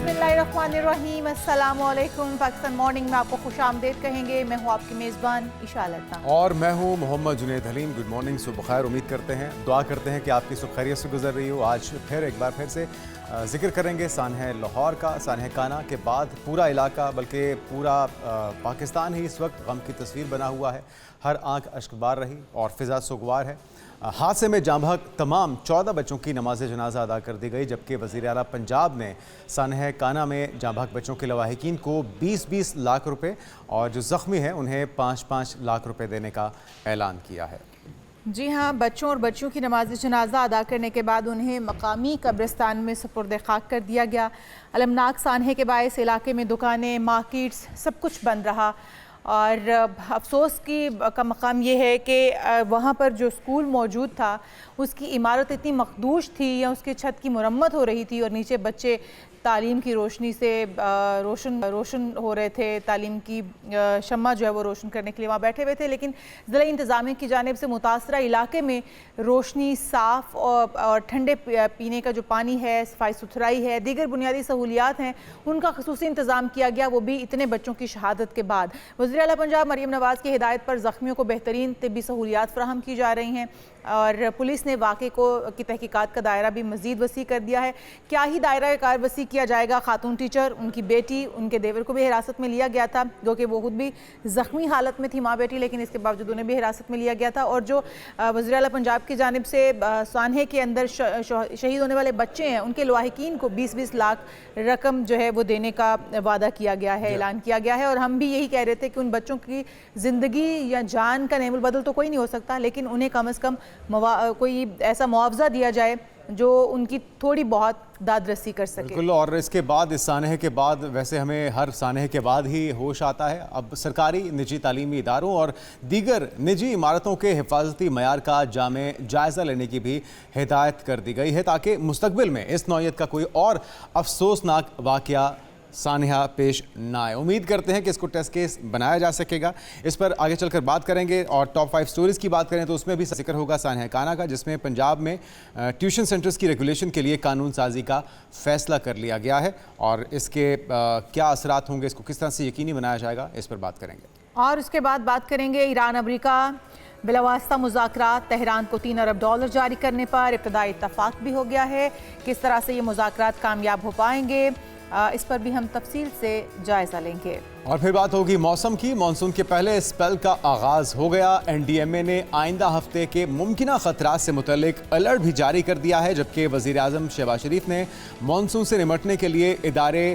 बिस्मिल्लाहिर्रहमानिर्रहीम, अस्सलाम वालेकुम। पाकिस्तान मॉर्निंग में आपको खुश आमदेद कहेंगे। मैं हूँ आपकी मेज़बान इशा लता और मैं हूँ मोहम्मद जुनैद हलीम। गुड मॉर्निंग, सुबह खैर। उम्मीद करते हैं, दुआ करते हैं कि आपकी सुबह खैरियत से गुजर रही हो। आज फिर एक बार फिर से जिक्र करेंगे सानह लाहौर का। सानह काना के बाद पूरा इलाका, बल्कि पूरा पाकिस्तान ही इस वक्त गम की तस्वीर बना हुआ है। हर आंख अश्कबार रही और फ़िज़ा सुगवार है। हादसे में जाँ बहक तमाम 14 बच्चों की नमाज जनाजा अदा कर दी गई, जबकि वज़ीर आला पंजाब ने सानह काना में जाँ बहक बच्चों के लवाहिकीन को 20-20 लाख रुपए और जो ज़ख्मी हैं उन्हें 5-5 लाख रुपए देने का ऐलान किया है। जी हाँ, बच्चों और बच्चियों की नमाज जनाजा अदा करने के बाद उन्हें मकामी कब्रिस्तान में सुपुर्द खाक कर दिया गया। अलमनाक सानहे के बायस इलाके में दुकानें, मार्केट्स सब कुछ बंद रहा और अफसोस का मकाम ये है कि वहाँ पर जो स्कूल मौजूद था उसकी इमारत इतनी मखदूश थी या उसकी छत की मुरम्मत हो रही थी और नीचे बच्चे तालीम की रोशनी से रोशन हो रहे थे। तालीम की शम्मा जो है वो रोशन करने के लिए वहाँ बैठे हुए थे, लेकिन ज़िला इंतज़ामिया की जानिब से मुतासरा इलाके में रोशनी, साफ़ और ठंडे पीने का जो पानी है, सफाई सुथराई है, दीगर बुनियादी सहूलियात हैं, उनका ख़ुसूसी इंतज़ाम किया गया, वो भी इतने बच्चों की शहादत के बाद। वज़ीर आला पंजाब मरीम नवाज़ की हिदायत पर ज़ख्मियों को बेहतरीन तिब्बी सहूलियात फ़राहम की जा रही हैं और पुलिस ने वाक़े की तहकीकात का दायरा भी मज़ीद वसी कर दिया है। क्या ही दायरा कार वसी किया जाएगा। खातून टीचर, उनकी बेटी, उनके देवर को भी हिरासत में लिया गया था, जो कि वो खुद भी ज़ख्मी हालत में थी, माँ बेटी, लेकिन इसके बावजूद उन्हें भी हिरासत में लिया गया था। और जो वज़ीर आला पंजाब की जानिब से सानहे के अंदर शहीद होने वाले बच्चे हैं उनके लवाहिकीन को 20-20 लाख रकम जो है वो देने का वादा किया गया है, ऐलान किया गया है। और हम भी यही कह रहे थे कि उन बच्चों की ज़िंदगी या जान का नेमुल बदल तो कोई नहीं हो सकता, लेकिन उन्हें कम अज़ कम कोई ऐसा मुआवजा दिया जाए जो उनकी थोड़ी बहुत दादरसी कर सके। बिल्कुल। और इसके बाद, इस सानहे के बाद, वैसे हमें हर सानहे के बाद ही होश आता है, अब सरकारी निजी तालीमी इदारों और दीगर निजी इमारतों के हिफाजती मयार का जामे जायज़ा लेने की भी हिदायत कर दी गई है, ताकि मुस्तकबिल में इस नौइयत का कोई और अफसोसनाक वाक़या सानहा पेश ना आए। उम्मीद करते हैं कि इसको टेस्ट केस बनाया जा सकेगा। इस पर आगे चलकर बात करेंगे। और टॉप 5 स्टोरीज़ की बात करें तो उसमें भी जिक्र होगा सानहा काना का, जिसमें पंजाब में ट्यूशन सेंटर्स की रेगुलेशन के लिए कानून साजी का फ़ैसला कर लिया गया है और इसके क्या असरात होंगे, इसको किस तरह से यकीनी बनाया जाएगा, इस पर बात करेंगे। और उसके बाद बात करेंगे ईरान अमरीका बिलावास्ता मुज़ाकरात, तेहरान को $3 अरब जारी करने पर इब्तदाई इत्तफाक भी हो गया है। किस तरह से ये मुज़ाकरात कामयाब हो पाएंगे, इस पर भी हम तफसील से जायज़ा लेंगे। और फिर बात होगी मौसम की। मानसून के पहले स्पेल का आगाज़ हो गया। NDMA ने आइंदा हफ्ते के मुमकिना ख़तरात से मुतल्लिक अलर्ट भी जारी कर दिया है, जबकि वज़ीर आज़म शहबाज शरीफ ने मानसून से निमटने के लिए इदारे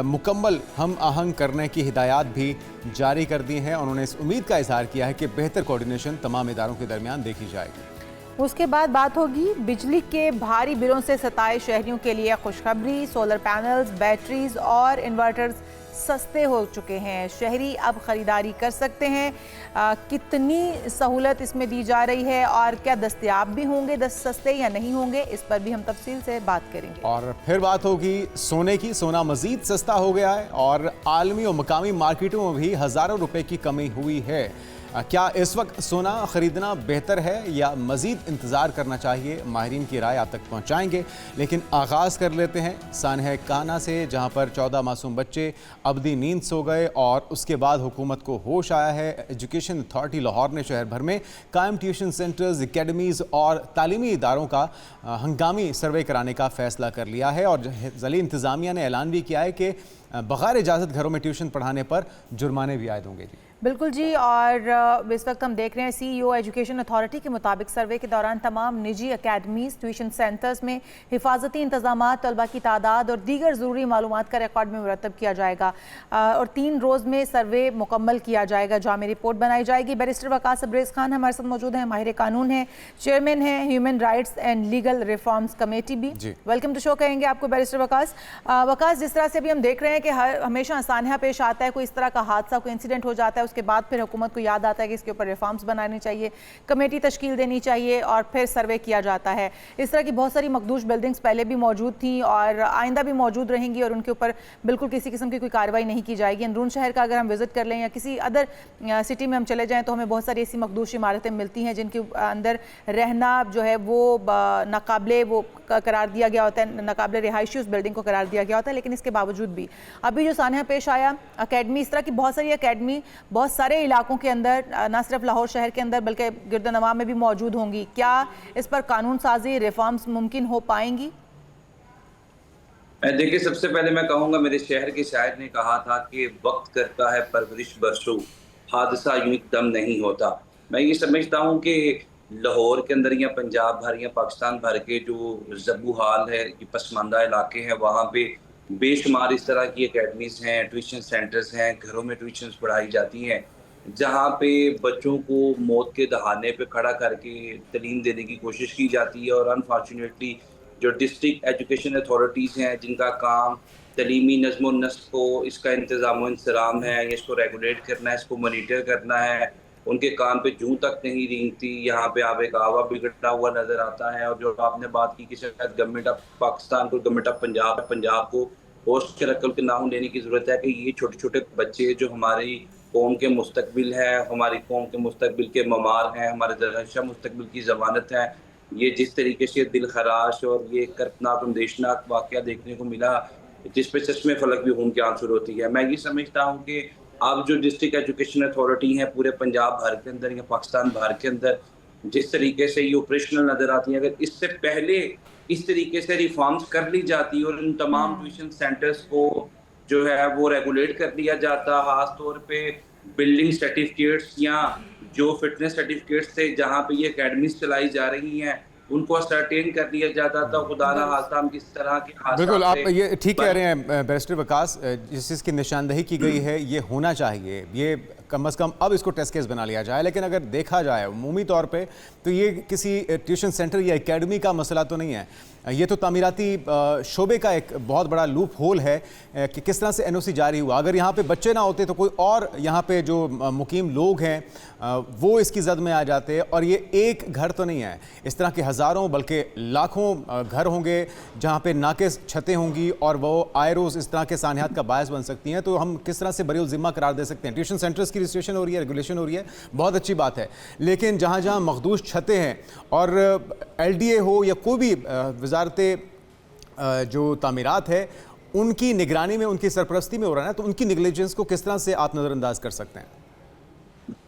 मुकम्मल हम आहंग करने की हिदायत भी जारी कर दी हैं। उन्होंने इस उम्मीद का इज़हार किया है कि बेहतर कोऑर्डिनेशन तमाम इदारों के दरमियान देखी जाएगी। उसके बाद बात होगी बिजली के भारी बिलों से सताए शहरियों के लिए खुशखबरी। सोलर पैनल्स, बैटरीज और इन्वर्टर्स सस्ते हो चुके हैं। शहरी अब ख़रीदारी कर सकते हैं। कितनी सहूलत इसमें दी जा रही है और क्या दस्तयाब भी होंगे सस्ते या नहीं होंगे, इस पर भी हम तफसील से बात करेंगे। और फिर बात होगी सोने की। सोना मज़ीद सस्ता हो गया है और आलमी और मकामी मार्केटों में भी हज़ारों रुपए की कमी हुई है। क्या इस वक्त सोना ख़रीदना बेहतर है या मज़ीद इंतज़ार करना चाहिए, माहिरीन की राय आप तक पहुँचाएँगे। लेकिन आगाज़ कर लेते हैं सानहा काना से, जहाँ पर 14 मासूम बच्चे अबदी नींद सो गए और उसके बाद हुकूमत को होश आया है। एजुकेशन अथॉरिटी लाहौर ने शहर भर में कायम ट्यूशन सेंटर्स, एकेडमीज़ और तालीमी इदारों का हंगामी सर्वे कराने का फ़ैसला कर लिया है और ज़िला इंतज़ामिया ने ऐलान भी किया है कि बग़ैर इजाज़त घरों में ट्यूशन पढ़ाने पर जुर्माने भी आयद होंगे। जी बिल्कुल जी। और इस वक्त हम देख रहे हैं CEO एजुकेशन अथॉरिटी के मुताबिक सर्वे के दौरान तमाम निजी अकेडमीज़, ट्यूशन सेंटर्स में हिफाजती इंतजामात, तलबा की तादाद और दीगर ज़रूरी मालूमात का रिकॉर्ड में मुरतब किया जाएगा और 3 रोज़ में सर्वे मुकम्मल किया जाएगा। जामे रिपोर्ट बनाई जाएगी। बैरिस्टर वकास अब्रेज़ खान हमारे साथ मौजूद हैं, माहिर कानून हैं, चेयरमैन हैं human rights and legal reforms committee भी। वेलकम टू शो कहेंगे आपको बैरिस्टर वकास। वकास, जिस तरह से अभी हम देख रहे हैं कि हमेशा सानहा पेश आता है, कोई इस तरह का हादसा, कोई इंसिडेंट हो जाता है, उसके बाद फिर हुकूमत को याद आता है कि इसके ऊपर रिफॉर्म्स बनानी चाहिए, कमेटी तश्कील देनी चाहिए और फिर सर्वे किया जाता है। इस तरह की बहुत सारी मखदूश बिल्डिंग्स पहले भी मौजूद थी और आइंदा भी मौजूद रहेंगी और उनके ऊपर बिल्कुल किसी किस्म की कोई कार्रवाई नहीं की जाएगी। अंदरून शहर का अगर हम विजिट कर लें या किसी अदर सिटी में हम चले जाएँ तो हमें बहुत सारी ऐसी मखदूश इमारतें मिलती हैं जिनके अंदर रहना जो है वो नाकाबिले वो करार दिया गया होता है, नाकाबिले रिहायशी उस बिल्डिंग को करार दिया गया होता है। लेकिन इसके बावजूद भी अभी जो सान्या पेश आया, अकेडमी, इस तरह की बहुत सारी अकेडमी बहुत सारे इलाकों के अंदर, ना सिर्फ लाहौर शहर के अंदर बल्कि गिरदनवा में भी मौजूद होंगी। क्या इस पर कानून साजी, रिफॉर्म्स मुमकिन हो पाएंगी? देखिए, सबसे पहले मैं कहूँगा, मेरे शहर के शायर ने कहा था कि वक्त करता है परवरिश बरसों, हादसा यूं एकदम नहीं होता। मैं ये समझता हूँ कि लाहौर के अंदर या पंजाब भर या पाकिस्तान भर के जो ज़बू हाल है, ये पसमानदा इलाके हैं, वहाँ पे बेशुमार इस तरह की एकेडमीज़ हैं, ट्यूशन सेंटर्स हैं, घरों में ट्यूशन्स पढ़ाई जाती हैं, जहाँ पे बच्चों को मौत के दहाने पे खड़ा करके तालीम देने की कोशिश की जाती है। और अनफॉर्चुनेटली जो डिस्ट्रिक्ट एजुकेशन अथॉरिटीज़ हैं, जिनका काम तलीमी नज़्म व नस्क को, इसका इंतज़ाम व इंसराम है, इसको रेगुलेट करना है, इसको मॉनिटर करना है, उनके काम पे जूं तक नहीं रेंगती। यहाँ पे आप एक आवा बिगड़ता हुआ नज़र आता है। और जो आपने बात की कि शायद गवर्नमेंट ऑफ पाकिस्तान को, गवर्नमेंट ऑफ पंजाब को होश के रकल के नाम लेने की ज़रूरत है कि ये छोटे छोटे बच्चे जो हमारी कौम के मुस्तकबिल है, हमारी कौम के मुस्तकबिल के ममार हैं, हमारे दरअसल मुस्तकबिल की ज़मानत है, ये जिस तरीके से दिल खराश और ये कर्तनाक अंदेशनाक वाक़या देखने को मिला, जिस पे सच में फलक भी खून के आंसू होती है। मैं ये समझता हूँ कि अब जो डिस्ट्रिक्ट एजुकेशन अथॉरिटी है पूरे पंजाब भर के अंदर या पाकिस्तान भर के अंदर, जिस तरीके से ये ऑपरेशनल नज़र आती है, अगर इससे पहले इस तरीके से रिफॉर्म्स कर ली जाती और इन तमाम ट्यूशन सेंटर्स को जो है वो रेगुलेट कर दिया जाता, खास तौर पे बिल्डिंग सर्टिफिकेट्स या जो फिटनेस सर्टिफिकेट्स थे जहाँ पे ये एकेडमीज चलाई जा रही हैं, उनको असरटेन कर दिया जाता था। खुदा ना खास्ता हम किस तरह के बिल्कुल, आप ये ठीक कह रहे हैं बैरिस्टर वकास, जिस चीज़ की निशानदही की गई है ये होना चाहिए, ये कम से कम अब इसको टेस्ट केस बना लिया जाए। लेकिन अगर देखा जाए उमूमी तौर पे तो ये किसी ट्यूशन सेंटर या एकेडमी का मसला तो नहीं है, ये तो तामीराती शोबे का एक बहुत बड़ा लूप होल है कि किस तरह से एनओसी जारी हुआ। अगर यहाँ पे बच्चे ना होते तो कोई और यहाँ पे जो मुकीम लोग हैं वो इसकी जद में आ जाते। और ये एक घर तो नहीं है, इस तरह के हज़ारों बल्कि लाखों घर होंगे जहाँ पे नाक़िस छतें होंगी और वो आए रोज़ इस तरह के सानियात का बायस बन सकती हैं। तो हम किस तरह से बरीउल ज़िम्मा करार दे सकते हैं? ट्यूशन सेंटर्स की रजिस्ट्रेशन हो रही है, रेगुलेशन हो रही है, बहुत अच्छी बात है, लेकिन जहाँ जहाँ मखदूश छतें हैं और LDA हो या कोई भी वजारत जो तामीरात है उनकी निगरानी में, उनकी सरपरस्ती में हो रहा है ना, तो उनकी नेग्लिजेंस को किस तरह से आप नज़रअंदाज कर सकते हैं?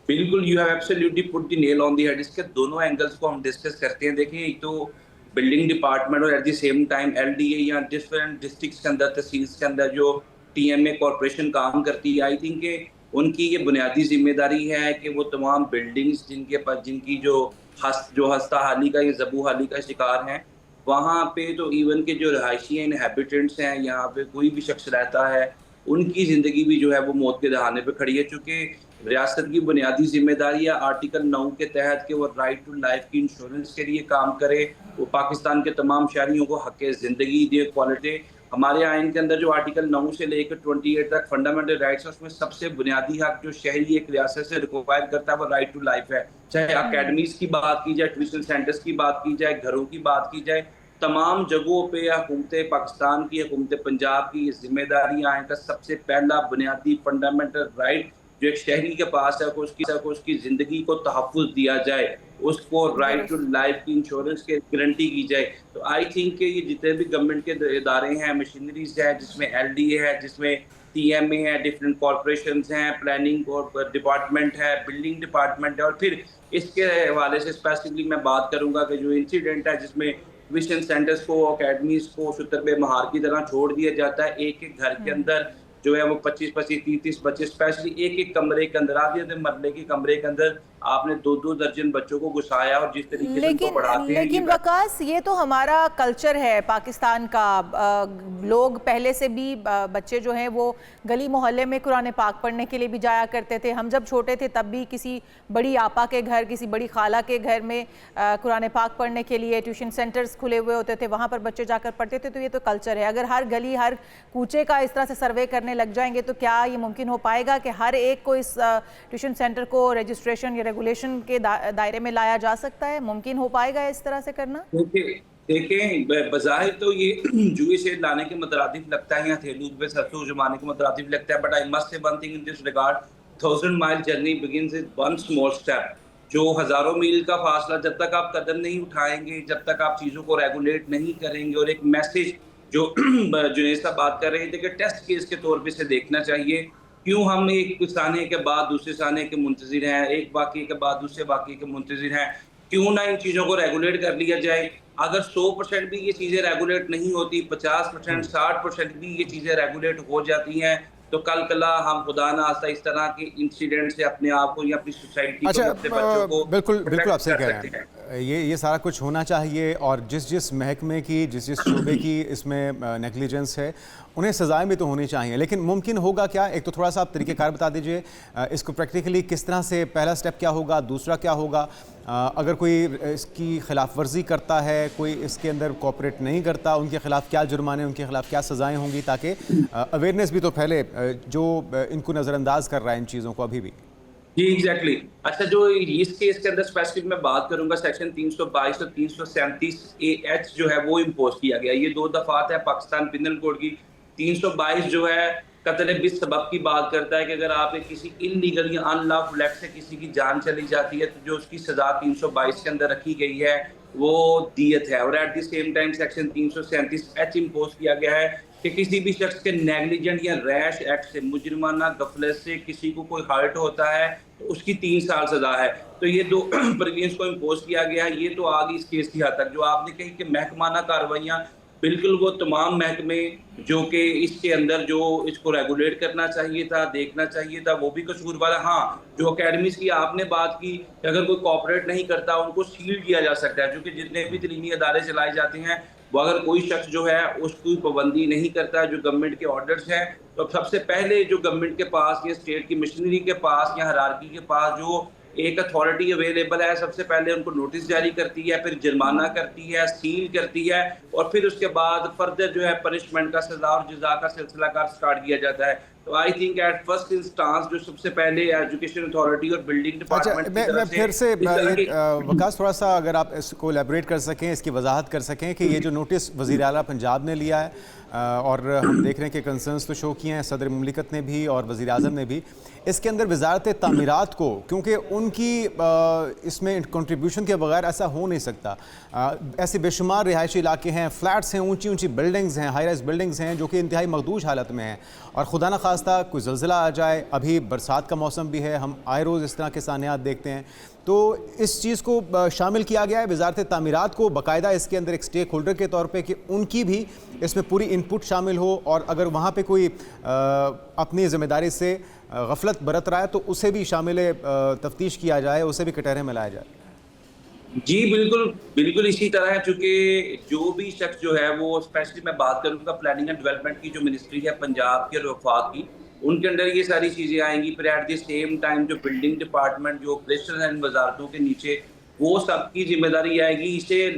बिल्कुल, you have absolutely put the nail on the head. इसके दोनों एंगल्स को हम डिस्कस करते हैं। देखिए, एक तो बिल्डिंग डिपार्टमेंट और at the same time LDA या डिफरेंट डिस्ट्रिक्ट्स के अंदर, तहसील्स के अंदर जो TMA कॉरपोरेशन काम करती है, आई थिंक कि उनकी ये बुनियादी जिम्मेदारी है कि वो तमाम बिल्डिंग्स जिनके पास, जिनकी जो हस्ता हाली का या ज़बू हाली का शिकार हैं, वहाँ पे तो इवन के जो रहायशी इनहैबिटेंट्स हैं, यहाँ पे कोई भी शख्स रहता है, उनकी ज़िंदगी भी जो है वो मौत के दहाने पे खड़ी है। चूँकि रियासत की बुनियादी जिम्मेदारी है आर्टिकल 9 के तहत कि वो राइट टू लाइफ की इंश्योरेंस के लिए काम करे, वो पाकिस्तान के तमाम शहरियों को हक़ ज़िंदगी दे, क्वालिटी। हमारे आइन के अंदर जो आर्टिकल 9 से लेकर 28 तक फंडामेंटल राइट्स है, उसमें सबसे बुनियादी हक जो शहरी एक रियासत से रिक्वायर करता है वो राइट टू लाइफ है। चाहे अकेडमीज़ की बात की जाए, ट्यूशन सेंटर्स की बात की जाए, घरों की बात की जाए, तमाम जगहों पे हुकूमत पाकिस्तान की, हुकूमत पंजाब की ये जिम्मेदारी आइन का सबसे पहला बुनियादी फंडामेंटल राइट जो एक शहरी के पास है को उसकी ज़िंदगी को तहफ़्फ़ुज़ दिया जाए, उसको राइट टू लाइफ की इंश्योरेंस की गारंटी की जाए। तो आई थिंक कि ये जितने भी गवर्नमेंट के इदारे हैं, मशीनरीज है, जिसमें LDA है, जिसमें TMA है, डिफरेंट कॉरपोरेशंस हैं, प्लानिंग और डिपार्टमेंट है, बिल्डिंग डिपार्टमेंट है, और फिर इसके हवाले से स्पेसिफिकली मैं बात करूँगा कि जो इंसिडेंट है जिसमें ट्यूशन सेंटर्स को, अकेडमीज़ को शुतरबे महार की तरह छोड़ दिया जाता है, एक एक घर के अंदर जो है वो 25-25, 30-30 बच्चे स्पेशली एक एक कमरे के अंदर, आधे आधे मरले के कमरे के अंदर आपने 2-2 दर्जन बच्चों को घुसाया और जिस तरीके से उनको पढ़ाते हैं। लेकिन वकास, ये तो हमारा कल्चर है पाकिस्तान का। लोग पहले से भी बच्चे जो हैं वो गली मोहल्ले में कुरान पाक पढ़ने के लिए भी जाया करते थे। हम जब छोटे थे तब भी किसी बड़ी आपा के घर, किसी बड़ी खाला के घर में कुरान पाक पढ़ने के लिए ट्यूशन सेंटर्स खुले हुए होते थे, वहाँ पर बच्चे जाकर पढ़ते थे। तो ये तो कल्चर है। अगर हर गली, हर कूचे का इस तरह से सर्वे करने करने लग जाएंगे तो क्या ये मुमकिन हो पाएगा कि हर एक को इस ट्यूशन सेंटर को रजिस्ट्रेशन या रेगुलेशन के दायरे में लाया जा सकता है? मुमकिन हो पाएगा इस तरह से करना? देखें बज़ाहिर तो ये जुए से लाने के मुतरादिफ लगता है या थेलू पे सरसों जमाने के मुतरादिफ लगता है, but I must say one thing in this regard, 1000 mile journey begins with one small step. जो हज़ारों मील का फासला जब तक आप कदम नहीं उठाएंगे, जब तक आप चीज़ों को रेगुलेट नहीं करेंगे, और एक मैसेज जो जुनेद साहब बात कर रहे थे कि टेस्ट केस के तौर पे से देखना चाहिए, क्यों हम एक साने के बाद दूसरे साने के मुंतज़िर हैं, एक वाक़ये के बाद दूसरे वाक़ये के मुंतज़िर हैं, क्यों ना इन चीज़ों को रेगुलेट कर लिया जाए। अगर 100% भी ये चीज़ें रेगुलेट नहीं होती, 50%, 60% भी ये चीज़ें रेगुलेट हो जाती हैं, तो कल कला हम खुदा ना खास्ता इस तरह के इंसिडेंट से अपने आप को या अपनी सोसाइटी को, अपने बच्चों को बिल्कुल आप सही कह रहे हैं। ये सारा कुछ होना चाहिए, और जिस महकमे की, जिस शोबे की इसमें नेग्लिजेंस है, उन्हें सज़ाएं भी तो होनी चाहिए। लेकिन मुमकिन होगा क्या? एक तो थोड़ा सा आप तरीक़ेकार बता दीजिए इसको प्रैक्टिकली किस तरह से, पहला स्टेप क्या होगा, दूसरा क्या होगा, अगर कोई इसकी खिलाफ वर्जी करता है, कोई इसके अंदर कोऑपरेट नहीं करता, उनके खिलाफ क्या जुर्माने, उनके खिलाफ क्या सज़ाएं होंगी, ताकि अवेयरनेस भी तो फैले जो इनको नज़रअंदाज कर रहा है इन चीज़ों को अभी भी। जी एग्जैक्टली। अच्छा, जो इस केस के अंदर स्पेसिफिक मैं बात करूंगा, सेक्शन 322 और 337 जो है वो इम्पोज किया गया। ये 2 दफात है पाकिस्तान पिनल कोड की। 322 जो है कत्ल बिस सबब की बात करता है कि अगर आप किसी इनलीगल या अनलॉफुल एक्ट से किसी की जान चली जाती है तो जो उसकी सजा 322 के अंदर रखी गई है वो दियत है। और at the same time section 337H impose किया गया है कि किसी भी शख्स के नेग्लिजेंट या रैश एक्ट से, मुजरिमाना गफलत से किसी को कोई हर्ट होता है तो उसकी 3 साल सजा है। तो ये 2 प्रोविजंस को इम्पोज किया गया है। ये तो आ गई इस केस की हद तक। जो आपने कही कि महकमाना कार्रवाइयाँ, बिल्कुल वो तमाम महकमे जो कि इसके अंदर जो इसको रेगुलेट करना चाहिए था, देखना चाहिए था, वो भी कसूरवार है। हाँ, जो अकेडमीज की आपने बात की, अगर कोई कोऑपरेट नहीं करता उनको सील किया जा सकता है, क्योंकि जितने भी तलीमी अदारे चलाए जाते हैं वो अगर कोई शख्स जो है उसकी पाबंदी नहीं करता, जो गवर्नमेंट के ऑर्डर्स हैं, तो सबसे पहले जो गवर्नमेंट के पास या स्टेट की मशीनरी के पास या हायरार्की के पास जो एक अथॉरिटी अवेलेबल है, सबसे पहले उनको नोटिस जारी करती है, फिर जुर्माना करती है, सील करती है, और फिर उसके बाद फर्दर जो है पनिशमेंट का, सजा और जजा का सिलसिला कार स्टार्ट किया जाता है। तो I think at first instance जो सबसे पहले एजुकेशन अथॉरिटी और बिल्डिंग डिपार्टमेंट मैं फिर से वकास थोड़ा सा अगर आप इसको एलैबोरेट कर सकें, इसकी वजाहत कर सकें कि ये जो नोटिस वज़ीर आला पंजाब ने लिया है और हम देख रहे हैं कि कंसर्न्स तो शो किए हैं सदर मुमलिकत ने भी और वज़ीर आज़म ने भी, इसके अंदर वजारत तामीरात को, क्योंकि उनकी इसमें कंट्रीब्यूशन के बगैर ऐसा हो नहीं सकता। ऐसे बेशुमार रिहायशी इलाके हैं, फ्लैट्स हैं, ऊंची ऊंची बिल्डिंग्स हैं, हाई राइज बिल्डिंग्स हैं जो कि इंतहाई मखदूश हालत में हैं, और खुदा न खास्ता कोई ज़लज़ला आ जाए, अभी बरसात का मौसम भी है, हम आए रोज़ इस तरह के सानियात देखते हैं, तो इस चीज़ को शामिल किया गया है वजारत तामीरात को बाकायदा इसके अंदर एक स्टेक होल्डर के तौर पे कि उनकी भी इसमें पूरी इनपुट शामिल हो, और अगर वहाँ पे कोई अपनी ज़िम्मेदारी से गफलत बरत रहा है तो उसे भी शामिल तफ्तीश किया जाए, उसे भी कटहरे में लाया जाए। जी बिल्कुल बिल्कुल इसी तरह है, चूँकि जो भी शख्स जो है वो, स्पेशली मैं बात करूँगा प्लानिंग एंड डेवलपमेंट की जो मिनिस्ट्री है पंजाब की और वफाक की, उनके अंडर ये सारी चीज़ें आएंगी। फिर एट द सेम टाइम जो बिल्डिंग डिपार्टमेंट, जो ऑपरेशन एंड वजारतों के नीचे, वो सबकी जिम्मेदारी आएगी। इसे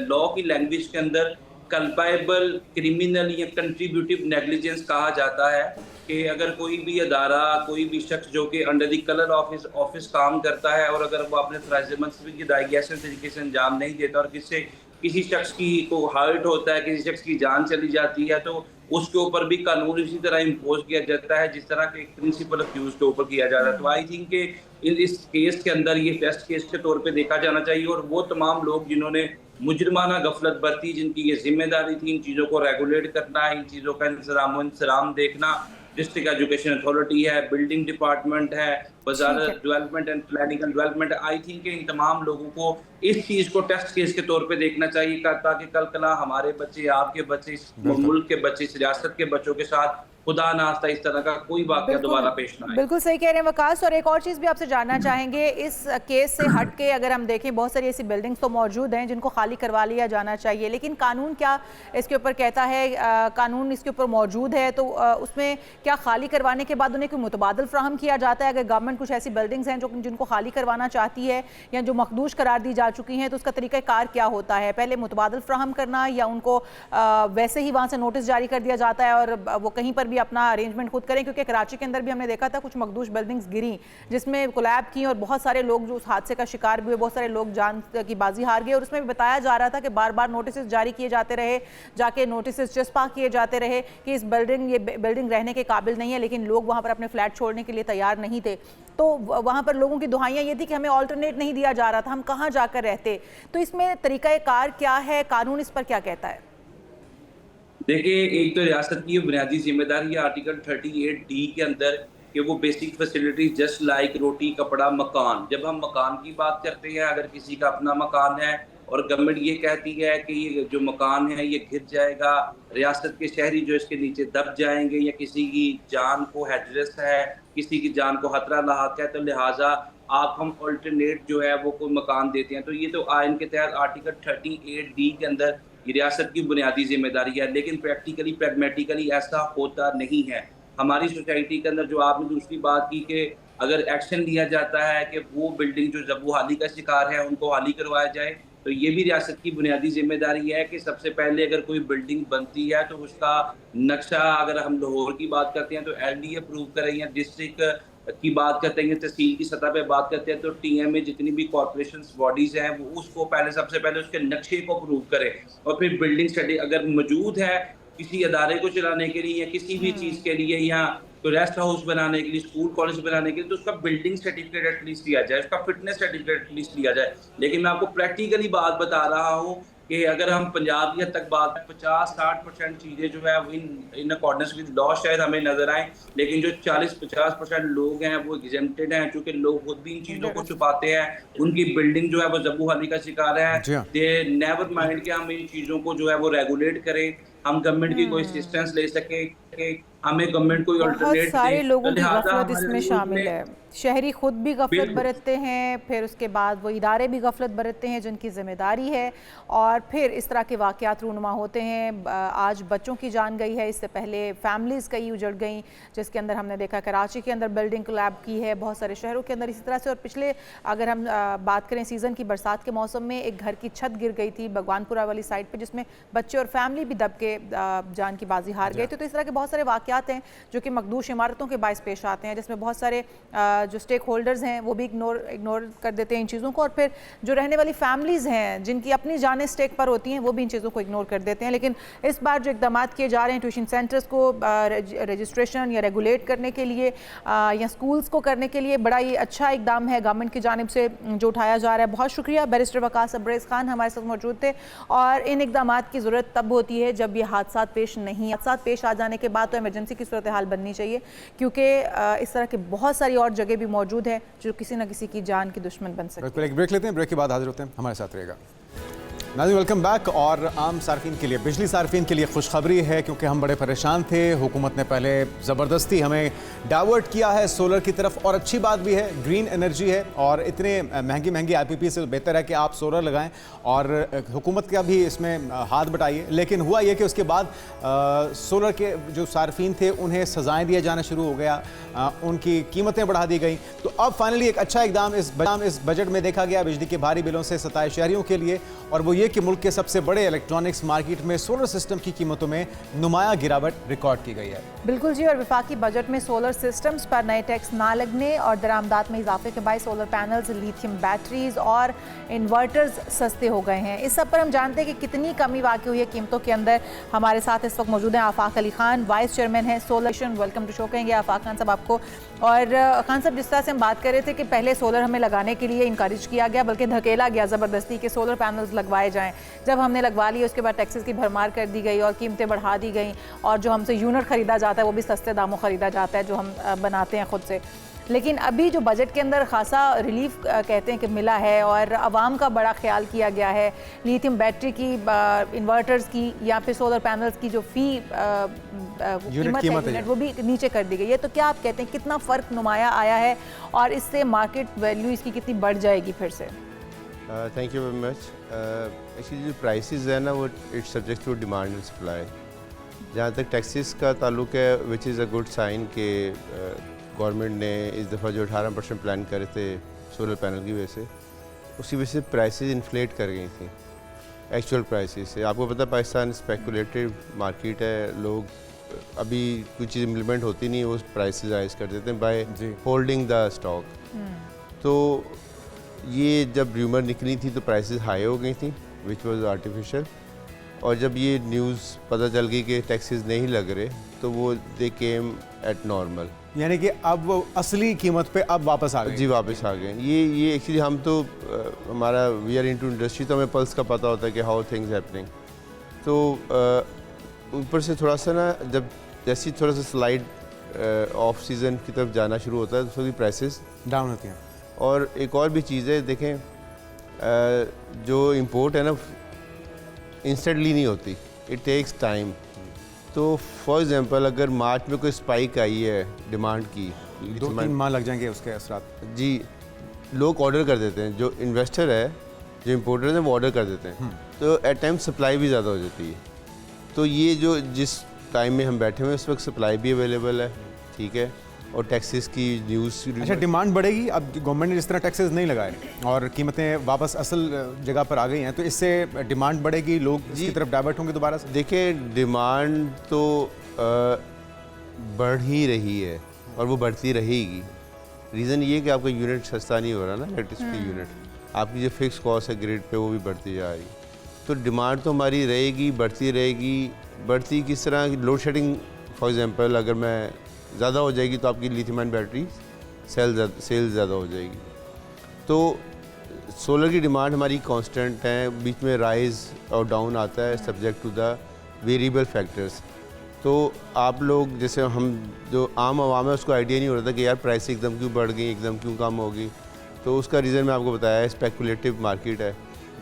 लॉ की लैंग्वेज के अंदर कल्पाएबल क्रिमिनल या कंट्रीब्यूटिव नेग्लिजेंस कहा जाता है, कि अगर कोई भी अदारा, कोई भी शख्स जो कि अंडर द कलर ऑफिस काम करता है और अगर वो अपने फ़राइज़ मनसबी की अदायगी ऐसे तरीके से अंजाम नहीं देता और किसी शख्स की को हर्ट होता है, किसी शख्स की जान चली जाती है, तो उसके ऊपर भी कानून इसी तरह इम्पोज किया जाता है जिस तरह के प्रिंसिपल अक्यूज के ऊपर किया जा रहा है। तो आई थिंक कि इस केस के अंदर ये टेस्ट केस के तौर पे देखा जाना चाहिए, और वो तमाम लोग जिन्होंने मुजरिमाना गफलत बरती, जिनकी ये जिम्मेदारी थी इन चीज़ों को रेगुलेट करना, इन चीज़ों का इंतजाम देखना, डिस्ट्रिक्ट एजुकेशन अथॉरिटी है, बिल्डिंग डिपार्टमेंट है, वजारत development and planning and development, I think in तमाम लोगों को इस चीज़ को टेस्ट केस के तौर पे देखना चाहिए, ताकि कल कला हमारे बच्चे, आपके बच्चे, इस मुल्क के बच्चे, इस रियासत के बच्चों के साथ खुदा नास्ता इस तरह का कोई वाक़या दोबारा पेश ना आए। बिल्कुल सही कह रहे हैं वकास। और एक और चीज़ भी आपसे जानना चाहेंगे, इस केस से हट के अगर हम देखें, बहुत सारी ऐसी बिल्डिंग्स तो मौजूद हैं जिनको खाली करवा लिया जाना चाहिए, लेकिन कानून क्या इसके ऊपर कहता है? कानून इसके ऊपर मौजूद है तो उसमें क्या खाली करवाने के बाद उन्हें कोई मुतबादल फ्राहम किया जाता है? अगर गवर्नमेंट कुछ ऐसी बिल्डिंग्स हैं जिनको खाली करवाना चाहती है या जो मखदूश करार दी जा चुकी हैं, तो उसका तरीक़ाकार क्या होता है? पहले मुतबादल फ्राहम करना, या उनको वैसे ही वहाँ से नोटिस जारी कर दिया जाता है और वो कहीं पर भी अपना अरेंजमेंट खुद करें, क्योंकि कराची के अंदर भी हमने देखा था कुछ मखदूश बिल्डिंग्स गिरी जिसमें कोलैब की और बहुत सारे लोग जो उस हादसे का शिकार भी हुए, बहुत सारे लोग जान की बाजी हार गए। और उसमें भी बताया जा रहा था कि बार बार नोटिस जारी किए जाते रहे, जाके नोटिस चस्पा किए जाते रहे कि इस ये बिल्डिंग रहने के काबिल नहीं है, लेकिन लोग वहाँ पर अपने फ्लैट छोड़ने के लिए तैयार नहीं थे। तो वहाँ पर लोगों की दुहाइयाँ ये थी कि हमें ऑल्टरनेट नहीं दिया जा रहा था, हम कहाँ जाकर रहते। तो इसमें तरीक़ाकार क्या है, कानून इस पर क्या कहता है? देखिए, एक तो रियासत की बुनियादी जिम्मेदारी है आर्टिकल 38D के अंदर कि वो बेसिक फैसिलिटीज जस्ट लाइक रोटी, कपड़ा, मकान। जब हम मकान की बात करते हैं, अगर किसी का अपना मकान है और गवर्नमेंट ये कहती है कि ये जो मकान है ये गिर जाएगा, रियासत के शहरी जो इसके नीचे दब जाएंगे या किसी की जान को हैजरस है, किसी की जान को खतरा लाक है, तो लिहाजा आप हम अल्टरनेट जो है वो कोई मकान देते हैं। तो ये तो आइन के तहत आर्टिकल 38D के अंदर ये रियासत की बुनियादी जिम्मेदारी है, लेकिन प्रैक्टिकली प्रैग्मेटिकली ऐसा होता नहीं है। हमारी सोसाइटी के अंदर जो आपने दूसरी बात की कि अगर एक्शन लिया जाता है कि वो बिल्डिंग जो जबूहाली का शिकार है उनको हाली करवाया जाए, तो ये भी रियासत की बुनियादी जिम्मेदारी है कि सबसे पहले अगर कोई बिल्डिंग बनती है तो उसका नक्शा, अगर हम लाहौर की बात करते हैं तो LD अप्रूव करें, या डिस्ट्रिक्ट की बात करते हैं, तहसील की सतह पे बात करते हैं तो TMA जितनी भी कॉर्पोरेशन बॉडीज हैं वो उसको पहले सबसे पहले उसके नक्शे को अप्रूव करें, और फिर बिल्डिंग स्टडी अगर मौजूद है किसी अदारे को चलाने के लिए या किसी भी चीज़ के लिए, या तो रेस्ट हाउस बनाने के लिए, स्कूल कॉलेज बनाने के लिए, तो उसका बिल्डिंग सर्टिफिकेट एटलीस्ट लिया जाए, उसका फिटनेस सर्टिफिकेट एटलीस्ट लिया जाए। लेकिन मैं आपको प्रैक्टिकली बात बता रहा हूँ कि अगर हम पंजाब की हद तक बात करें, 50-60% चीज़ें जो है वो इन अकॉर्डेंस विद लॉ शायद हमें नजर आए, लेकिन जो 40-50% लोग हैं वो एग्जेम्प्टेड हैं, चूँकि लोग खुद भी इन चीज़ों को छुपाते हैं। उनकी बिल्डिंग जो है वो जबूहाली का शिकार है। दे नेवर माइंड कि हम इन चीज़ों को जो है वो रेगुलेट करें, हम गवर्नमेंट की कोई असिस्टेंस ले सके, हमें गवर्नमेंट कोई बहुत अल्टरनेट सारे दे, लोगों तो की लिहाजा गफलत हमारे इसमें मुल्क शामिल में है। शहरी खुद भी गफलत बिल्कुल बरतते हैं, फिर उसके बाद वो इदारे भी गफलत बरतते हैं जिनकी ज़िम्मेदारी है, और फिर इस तरह के वाक़यात रूनुमा होते हैं। आज बच्चों की जान गई है, इससे पहले फैमिलीज़ कई उजड़ गई, जिसके अंदर हमने देखा कराची के अंदर बिल्डिंग कोलैब की है, बहुत सारे शहरों के अंदर इसी तरह से। और पिछले अगर हम बात करें सीज़न की, बरसात के मौसम में एक घर की छत गिर गई थी भगवानपुरा वाली साइड पर, जिसमें बच्चे और फैमिली भी दब के जान की बाजी हार गए थे। तो इस तरह के बहुत सारे वाक़यात हैं जो कि मखदूश इमारतों के बायस पेश आते हैं, जिसमें बहुत सारे जो स्टेक होल्डर्स हैं वो भी इग्नोर कर देते हैं इन चीज़ों को, और फिर जो रहने वाली फैमिलीज़ हैं जिनकी अपनी जानें स्टेक पर होती हैं वो भी इन चीज़ों को इग्नोर कर देते हैं। लेकिन इस बार जो इक़दाम किए जा रहे हैं ट्यूशन सेंटर्स को रजिस्ट्रेशन या रेगुलेट करने के लिए या स्कूल्स को करने के लिए, बड़ा ही अच्छा इक़दाम है गवर्नमेंट की जानिब से जो उठाया जा रहा है। बहुत शुक्रिया। बैरिस्टर वकास अब्रेज़ खान हमारे साथ मौजूद थे। और इन इक़दाम की ज़रूरत तब होती है जब ये हादसा पेश आ जाने के बाद तो इमरजेंसी की सूरत हाल बननी चाहिए, क्योंकि इस तरह के बहुत सारी और जगह भी मौजूद है जो किसी न किसी की जान की दुश्मन बन सकती है। बिल्कुल, एक ब्रेक लेते हैं, ब्रेक के बाद हाजिर होते हैं, हमारे साथ रहेगा। नाज़रीन, वेलकम बैक। और आम सार्फिन के लिए, बिजली सार्फिन के लिए खुशखबरी है, क्योंकि हम बड़े परेशान थे। हुकूमत ने पहले ज़बरदस्ती हमें डाइवर्ट किया है सोलर की तरफ, और अच्छी बात भी है, ग्रीन एनर्जी है और इतने महंगी IPP से बेहतर है कि आप सोलर लगाएं और हुकूमत का भी इसमें हाथ बटाइए। लेकिन हुआ ये कि उसके बाद सोलर के जो सार्फिन थे उन्हें सजाएँ दिया जाना शुरू हो गया, उनकी कीमतें बढ़ा दी गई। तो अब फाइनली एक अच्छा इक़दाम इस बजट में देखा गया बिजली के भारी बिलों से सताए शहरियों के लिए, और वो ये कि मुल्क के सबसे बड़े इलेक्ट्रॉनिक्स मार्केट में सोलर सिस्टम की कीमतों में नुमाया गिरावट रिकॉर्ड की गई है। बिल्कुल जी, और वफाकी बजट में सोलर सिस्टम्स पर नए टैक्स ना लगने और दरामदात में इजाफे के बाद सोलर पैनल्स, लिथियम बैटरीज और इन्वर्टर्स सस्ते हो गए हैं। इस सब पर हम जानते हैं कि कितनी कमी वाक़ई हुई है कीमतों के अंदर। हमारे साथ इस वक्त मौजूद हैं आफाक अली खान, वाइस चेयरमैन है सोलर। वेलकम टू शो कहेंगे आफाक खान साहब आपको। और खान साहब, जिस तरह से हम बात कर रहे थे कि पहले सोलर हमें लगाने के लिए इनकरेज किया गया, बल्कि धकेला गया ज़बरदस्ती के सोलर पैनल्स लगवाए जाएँ। जब हमने लगवा लिए उसके बाद टैक्सेस की भरमार कर दी गई और कीमतें बढ़ा दी गई, और जो हमसे यूनिट ख़रीदा जाता है वो भी सस्ते दामों ख़रीदा जाता है जो हम बनाते हैं ख़ुद से। लेकिन अभी जो बजट के अंदर खासा रिलीफ कहते हैं कि मिला है, और आवाम का बड़ा ख्याल किया गया है, लिथियम बैटरी की, इन्वर्टर्स की या फिर सोलर पैनल्स की जो फ़ी कीमत है वो भी नीचे कर दी गई है। तो क्या आप कहते हैं कितना फ़र्क नुमाया आया है, और इससे मार्केट वैल्यू इसकी कितनी बढ़ जाएगी फिर से? Thank you very much. Actually जो प्राइसेस है ना वो it's subject to demand and supply. जहाँ तक टैक्सेस का ताल्लुक है, which is a good sign कि गवर्नमेंट ने इस दफ़ा जो 18% प्लान करे थे सोलर पैनल की वजह से, उसी वजह से प्राइसेस इन्फ्लेट कर गई थी एक्चुअल प्राइसेस से। आपको पता है पाकिस्तान स्पेकुलेटिव मार्केट है, लोग अभी कुछ चीज़ इम्प्लीमेंट होती नहीं है, वो प्राइसेस राइज कर देते हैं बाय जी। Holding the stock. तो ये जब र्यूमर निकली थी तो प्राइसेस हाई हो गई थी, विच वाज आर्टिफिशियल। और जब ये न्यूज़ पता चल गई कि टैक्सेस नहीं लग रहे तो वो दे केम एट नॉर्मल, यानी कि अब वो असली कीमत पे अब वापस आ गए। जी वापस आ गए। ये एक्चुअली हम तो हमारा वी आर इनटू इंडस्ट्री, तो हमें पल्स का पता होता है कि हाउ थिंग्स हैपनिंग। तो ऊपर से थोड़ा सा ना, जब जैसी थोड़ा सा स्लाइड ऑफ सीज़न की तरफ जाना शुरू होता है तो थोड़ी प्राइसेस डाउन होती हैं। और एक और भी चीज़ है, देखें जो इंपोर्ट है ना इंस्टेंटली नहीं होती, इट टेक्स टाइम। तो फॉर एग्जांपल अगर मार्च में कोई स्पाइक आई है डिमांड की, 2-3 माह लग जाएंगे उसके असरात। जी, लोग ऑर्डर कर देते हैं, जो इन्वेस्टर है, जो इम्पोर्टर हैं वो ऑर्डर कर देते हैं, तो एट टाइम सप्लाई भी ज़्यादा हो जाती है। तो ये जो जिस टाइम में हम बैठे हुए हैं उस वक्त सप्लाई भी अवेलेबल है, ठीक है, और टैक्सेस की न्यूज़। अच्छा, डिमांड बढ़ेगी। अब गवर्नमेंट ने जिस तरह टैक्सेस नहीं लगाए और कीमतें वापस असल जगह पर आ गई हैं, तो इससे डिमांड बढ़ेगी, लोग इसकी तरफ डाइवर्ट होंगे दोबारा से। देखिए, डिमांड तो बढ़ ही रही है और वो बढ़ती रहेगी। रीज़न ये है कि आपका यूनिट सस्ता नहीं हो रहा ना, इलेक्ट्रिसिटी यूनिट, आपकी जो फिक्स कॉस्ट है ग्रिड पे वो भी बढ़ती जा रही। तो डिमांड तो हमारी रहेगी, बढ़ती रहेगी। बढ़ती किस तरह? लोड शेडिंग फॉर एग्जांपल अगर मैं ज़्यादा हो जाएगी तो आपकी लिथियम आयन बैटरी सेल ज़्यादा हो जाएगी। तो सोलर की डिमांड हमारी कांस्टेंट है, बीच में राइज और डाउन आता है subject to the variable factors. तो आप लोग जैसे हम जो आम आवाम है उसको आइडिया नहीं हो रहा था कि यार प्राइस एकदम क्यों बढ़ गई, एकदम क्यों कम होगी। तो उसका रीज़न मैं आपको बताया है, स्पेकुलेटिव मार्केट है।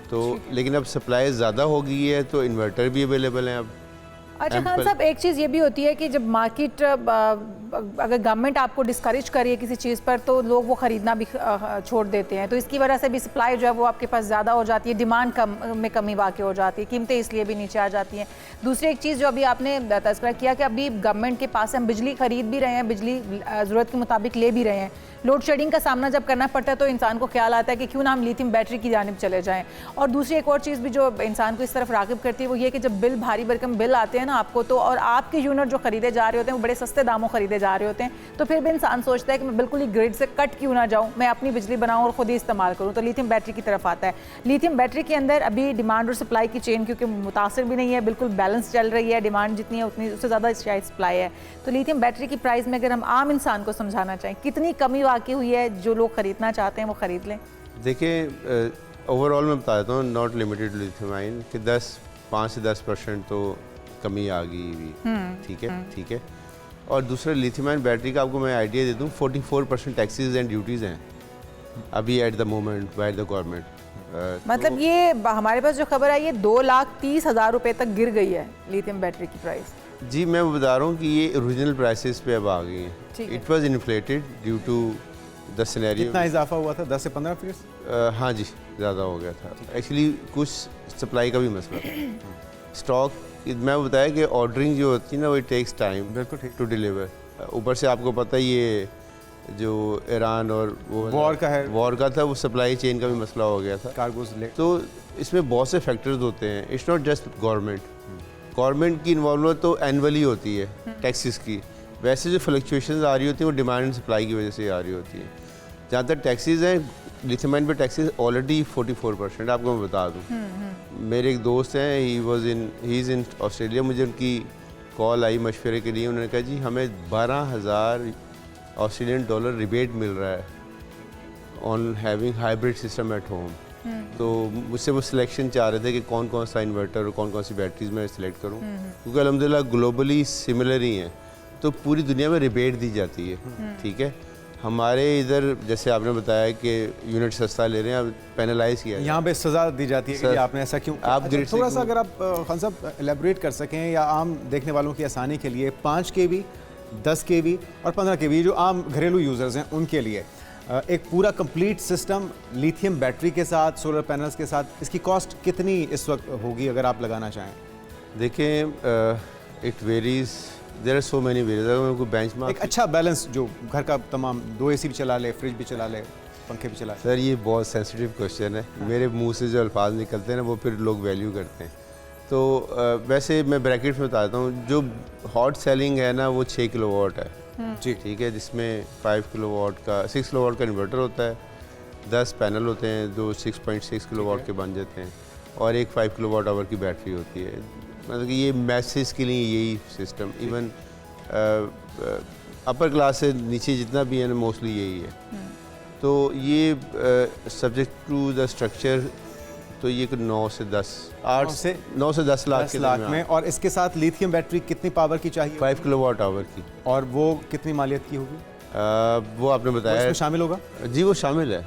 तो लेकिन अब सप्लाई ज़्यादा हो गई है तो इन्वर्टर भी अवेलेबल हैं अब। अच्छा खान साहब, एक चीज़ ये भी होती है कि जब मार्केट अगर गवर्नमेंट आपको डिस्करेज करे किसी चीज़ पर तो लोग वो ख़रीदना भी छोड़ देते हैं, तो इसकी वजह से भी सप्लाई जो है वो आपके पास ज़्यादा हो जाती है, डिमांड में कमी वाक़ई हो जाती है, कीमतें इसलिए भी नीचे आ जाती हैं। दूसरी एक चीज़ जो अभी आपने तज़किरा किया कि अभी गवर्नमेंट के पास हम बिजली ख़रीद भी रहे हैं, बिजली ज़रूरत के मुताबिक ले भी रहे हैं। लोड शेडिंग का सामना जब करना पड़ता है तो इंसान को ख्याल आता है कि क्यों ना हम लिथियम बैटरी की जानिब चले जाएं। और दूसरी एक और चीज़ भी जो इंसान को इस तरफ राग़िब करती है वो ये कि जब बिल भारी भरकम बिल आते हैं ना आपको, तो और आपके यूनिट जो ख़रीदे जा रहे होते हैं वो बड़े सस्ते दामों ख़रीदे जा रहे होते हैं, तो फिर भी इंसान सोचता है कि मैं बिल्कुल ही ग्रिड से कट क्यों ना जाऊँ, मैं अपनी बिजली बनाऊँ और ख़ुद ही इस्तेमाल करूँ, तो लिथियम बैटरी की तरफ आता है। लिथियम बैटरी के अंदर अभी डिमांड और सप्लाई की चेन क्योंकि मुतासर भी नहीं है, बिल्कुल बैलेंस चल रही है, डिमांड जितनी है उतनी उससे ज़्यादा शायद सप्लाई है। तो लिथियम बैटरी की प्राइस में अगर हम आम इंसान को समझाना चाहें कितनी कमी वाक़ई हुई है, जो लोग ख़रीदना चाहते हैं वो ख़रीद लें। देखिए, ओवरऑल मैं बता देता हूँ, नॉट लिमिटेड लिथियम आयन कि 5 से 10% तो कमी आ गई हुई, ठीक है, ठीक है। और दूसरा लिथियम आयन बैटरी का आपको मैं आइडिया दे दूँ, 44% टैक्सेस एंड ड्यूटीज़ हैं अभी at the moment by the government. मतलब ये हमारे पास जो खबर आई है 2,30,000 रुपये तक गिर गई है लिथियम बैटरी की प्राइस। जी, मैं बता रहा हूँ कि ये ओरिजिनल प्राइसेस पे अब आ गई हैं। It was inflated due to the scenario. कितना इजाफा हुआ था? 10 से 15%? हाँ जी, ज़्यादा हो गया था। एक्चुअली कुछ सप्लाई का भी मसला था। स्टॉक मैं बताया कि ऑर्डरिंग जो होती है ना वो इट टेक्स टाइम बिल्कुल ठीक। To deliver. ऊपर से आपको पता ही ये जो ईरान और वो वॉर का है, वॉर का था, वो सप्लाई चेन का भी मसला हो गया था, कार्गोस लेट। तो इसमें बहुत से फैक्टर्स होते हैं। इट्स नॉट जस्ट गवर्नमेंट की इन्वॉल्वमेंट तो एनुअली होती है टैक्सेस की। वैसे जो फ्लक्चुएशंस आ रही होती हैं वो डिमांड एंड सप्लाई की वजह से आ रही होती है। जहाँ तक टैक्सेस हैं, लिथियम आयन पे टैक्सेस ऑलरेडी 44%। आपको मैं बता दूँ, मेरे एक दोस्त हैं, ही इज़ इन ऑस्ट्रेलिया, मुझे उनकी कॉल आई मशवरे के लिए। उन्होंने कहा जी हमें 12,000 ऑस्ट्रेलियन डॉलर रिबेट मिल रहा है on having hybrid system at home. तो मुझसे वो सिलेक्शन चाह रहे थे कि कौन कौन सा इन्वर्टर और कौन कौन सी बैटरीज मैं सिलेक्ट करूं, क्योंकि अल्हम्दुलिल्लाह ग्लोबली सिमिलर ही हैं, तो पूरी दुनिया में रिबेट दी जाती है, ठीक है। हमारे इधर जैसे आपने बताया कि यूनिट सस्ता ले रहे हैं, अब पेनलाइज किया यहाँ पे सज़ा दी जाती है कि आपने ऐसा क्यों। आप अच्छा, ग्रिड से थोड़ा सा अगर आप खान साहब एलेबरेट कर सकें या आम देखने वालों की आसानी के लिए 5 kV, 10 kV और 15 kV जो आम घरेलू यूज़र्स हैं उनके लिए एक पूरा कंप्लीट सिस्टम लिथियम बैटरी के साथ, सोलर पैनल्स के साथ, इसकी कॉस्ट कितनी इस वक्त होगी अगर आप लगाना चाहें? देखें, it varies, there are so many varies. अगर कोई बेंचमार्क, एक अच्छा बैलेंस जो घर का तमाम 2 AC भी चला ले, फ्रिज भी चला ले, पंखे भी चला ले। सर ये बहुत सेंसिटिव क्वेश्चन है। मेरे मुंह से जो अल्फाज निकलते हैं ना वो फिर लोग वैल्यू करते हैं। तो वैसे मैं ब्रैकेट में बताता हूँ, जो हॉट सेलिंग है ना वो 6 किलोवाट है जी। ठीक है, जिसमें 6 किलोवाट का इन्वर्टर होता है, 10 पैनल होते हैं जो 6.6 किलोवाट के बन जाते हैं, और एक 5 किलोवाट आवर की बैटरी होती है। मतलब कि ये मैसेज के लिए यही सिस्टम, इवन अपर क्लास से नीचे जितना भी है ना मोस्टली यही है। तो ये सब्जेक्ट टू द स्ट्रक्चर, तो ये 9 से 10 लाख 10 के लाख दरमियान। में। और इसके साथ लिथियम बैटरी कितनी पावर की चाहिए? 5 किलोवाट आवर की। और वो कितनी मालियत की होगी? वो आपने वो बताया इसमें शामिल होगा? जी, वो शामिल है,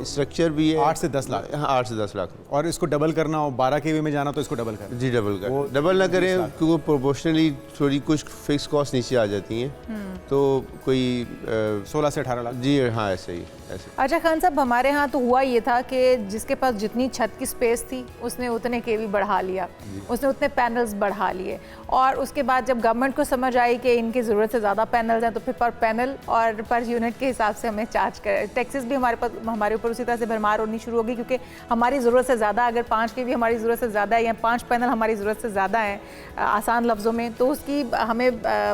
स्ट्रक्चर भी है। 8 से 10 लाख। हाँ, 8 से 10 लाख। और इसको डबल करना हो, 12 केवी में जाना तो इसको डबल करना। जी, डबल ना करें क्योंकि प्रोपोर्शनली थोड़ी कुछ फिक्स कॉस्ट नीचे आ जाती हैं, तो कोई 16 से 18 लाख। जी हाँ, ऐसे ही ऐसे। अच्छा खान साहब, हमारे यहाँ तो हुआ ये था कि जिसके पास जितनी छत की स्पेस थी उसने उतने केवी बढ़ा लिया, उसने उतने पैनल्स बढ़ा लिए, और उसके बाद जब गवर्नमेंट को समझ आई कि इनकी ज़रूरत से ज़्यादा पैनल्स हैं तो फिर पर पैनल और पर यूनिट के हिसाब से हमें चार्ज कर, टैक्सेस भी हमारे ऊपर उसी तरह से भरमार होनी शुरू होगी, क्योंकि हमारी ज़रूरत से ज़्यादा, अगर 5 केवी हमारी ज़रूरत से ज़्यादा है या 5 पैनल हमारी ज़रूरत से ज़्यादा है आसान लफ्ज़ों में, तो उसकी हमें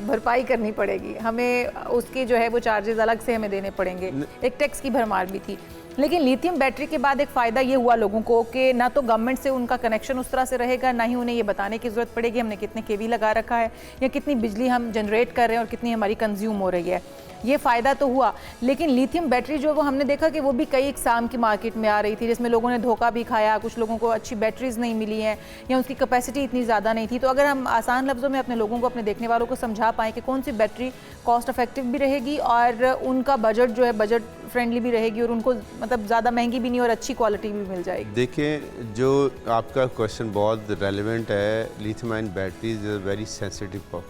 भरपाई करनी पड़ेगी, हमें उसके जो है वो चार्जेस अलग से हमें देने पड़ेंगे। एक टैक्स की भरमार भी थी। लेकिन लिथियम बैटरी के बाद एक फ़ायदा ये हुआ लोगों को कि ना तो गवर्नमेंट से उनका कनेक्शन उस तरह से रहेगा, ना ही उन्हें ये बताने की ज़रूरत पड़ेगी हमने कितने केवी लगा रखा है या कितनी बिजली हम जनरेट कर रहे हैं और कितनी हमारी कंज्यूम हो रही है। ये फ़ायदा तो हुआ, लेकिन लिथियम बैटरी जो वो हमने देखा कि वो भी कई इकसाम की मार्केट में आ रही थी, जिसमें लोगों ने धोखा भी खाया, कुछ लोगों को अच्छी बैटरीज नहीं मिली हैं या उसकी कैपेसिटी इतनी ज़्यादा नहीं थी। तो अगर हम आसान लफ्ज़ों में अपने लोगों को, अपने देखने वालों को समझा पाएँ कि कौन सी बैटरी कॉस्ट इफेक्टिव भी रहेगी और उनका बजट जो है बजट फ्रेंडली भी रहेगी और उनको मतलब ज़्यादा महंगी भी नहीं और अच्छी क्वालिटी भी मिल जाएगी। देखिए, जो आपका क्वेश्चन बहुत रेलेवेंट है, lithium ion batteries is a very sensitive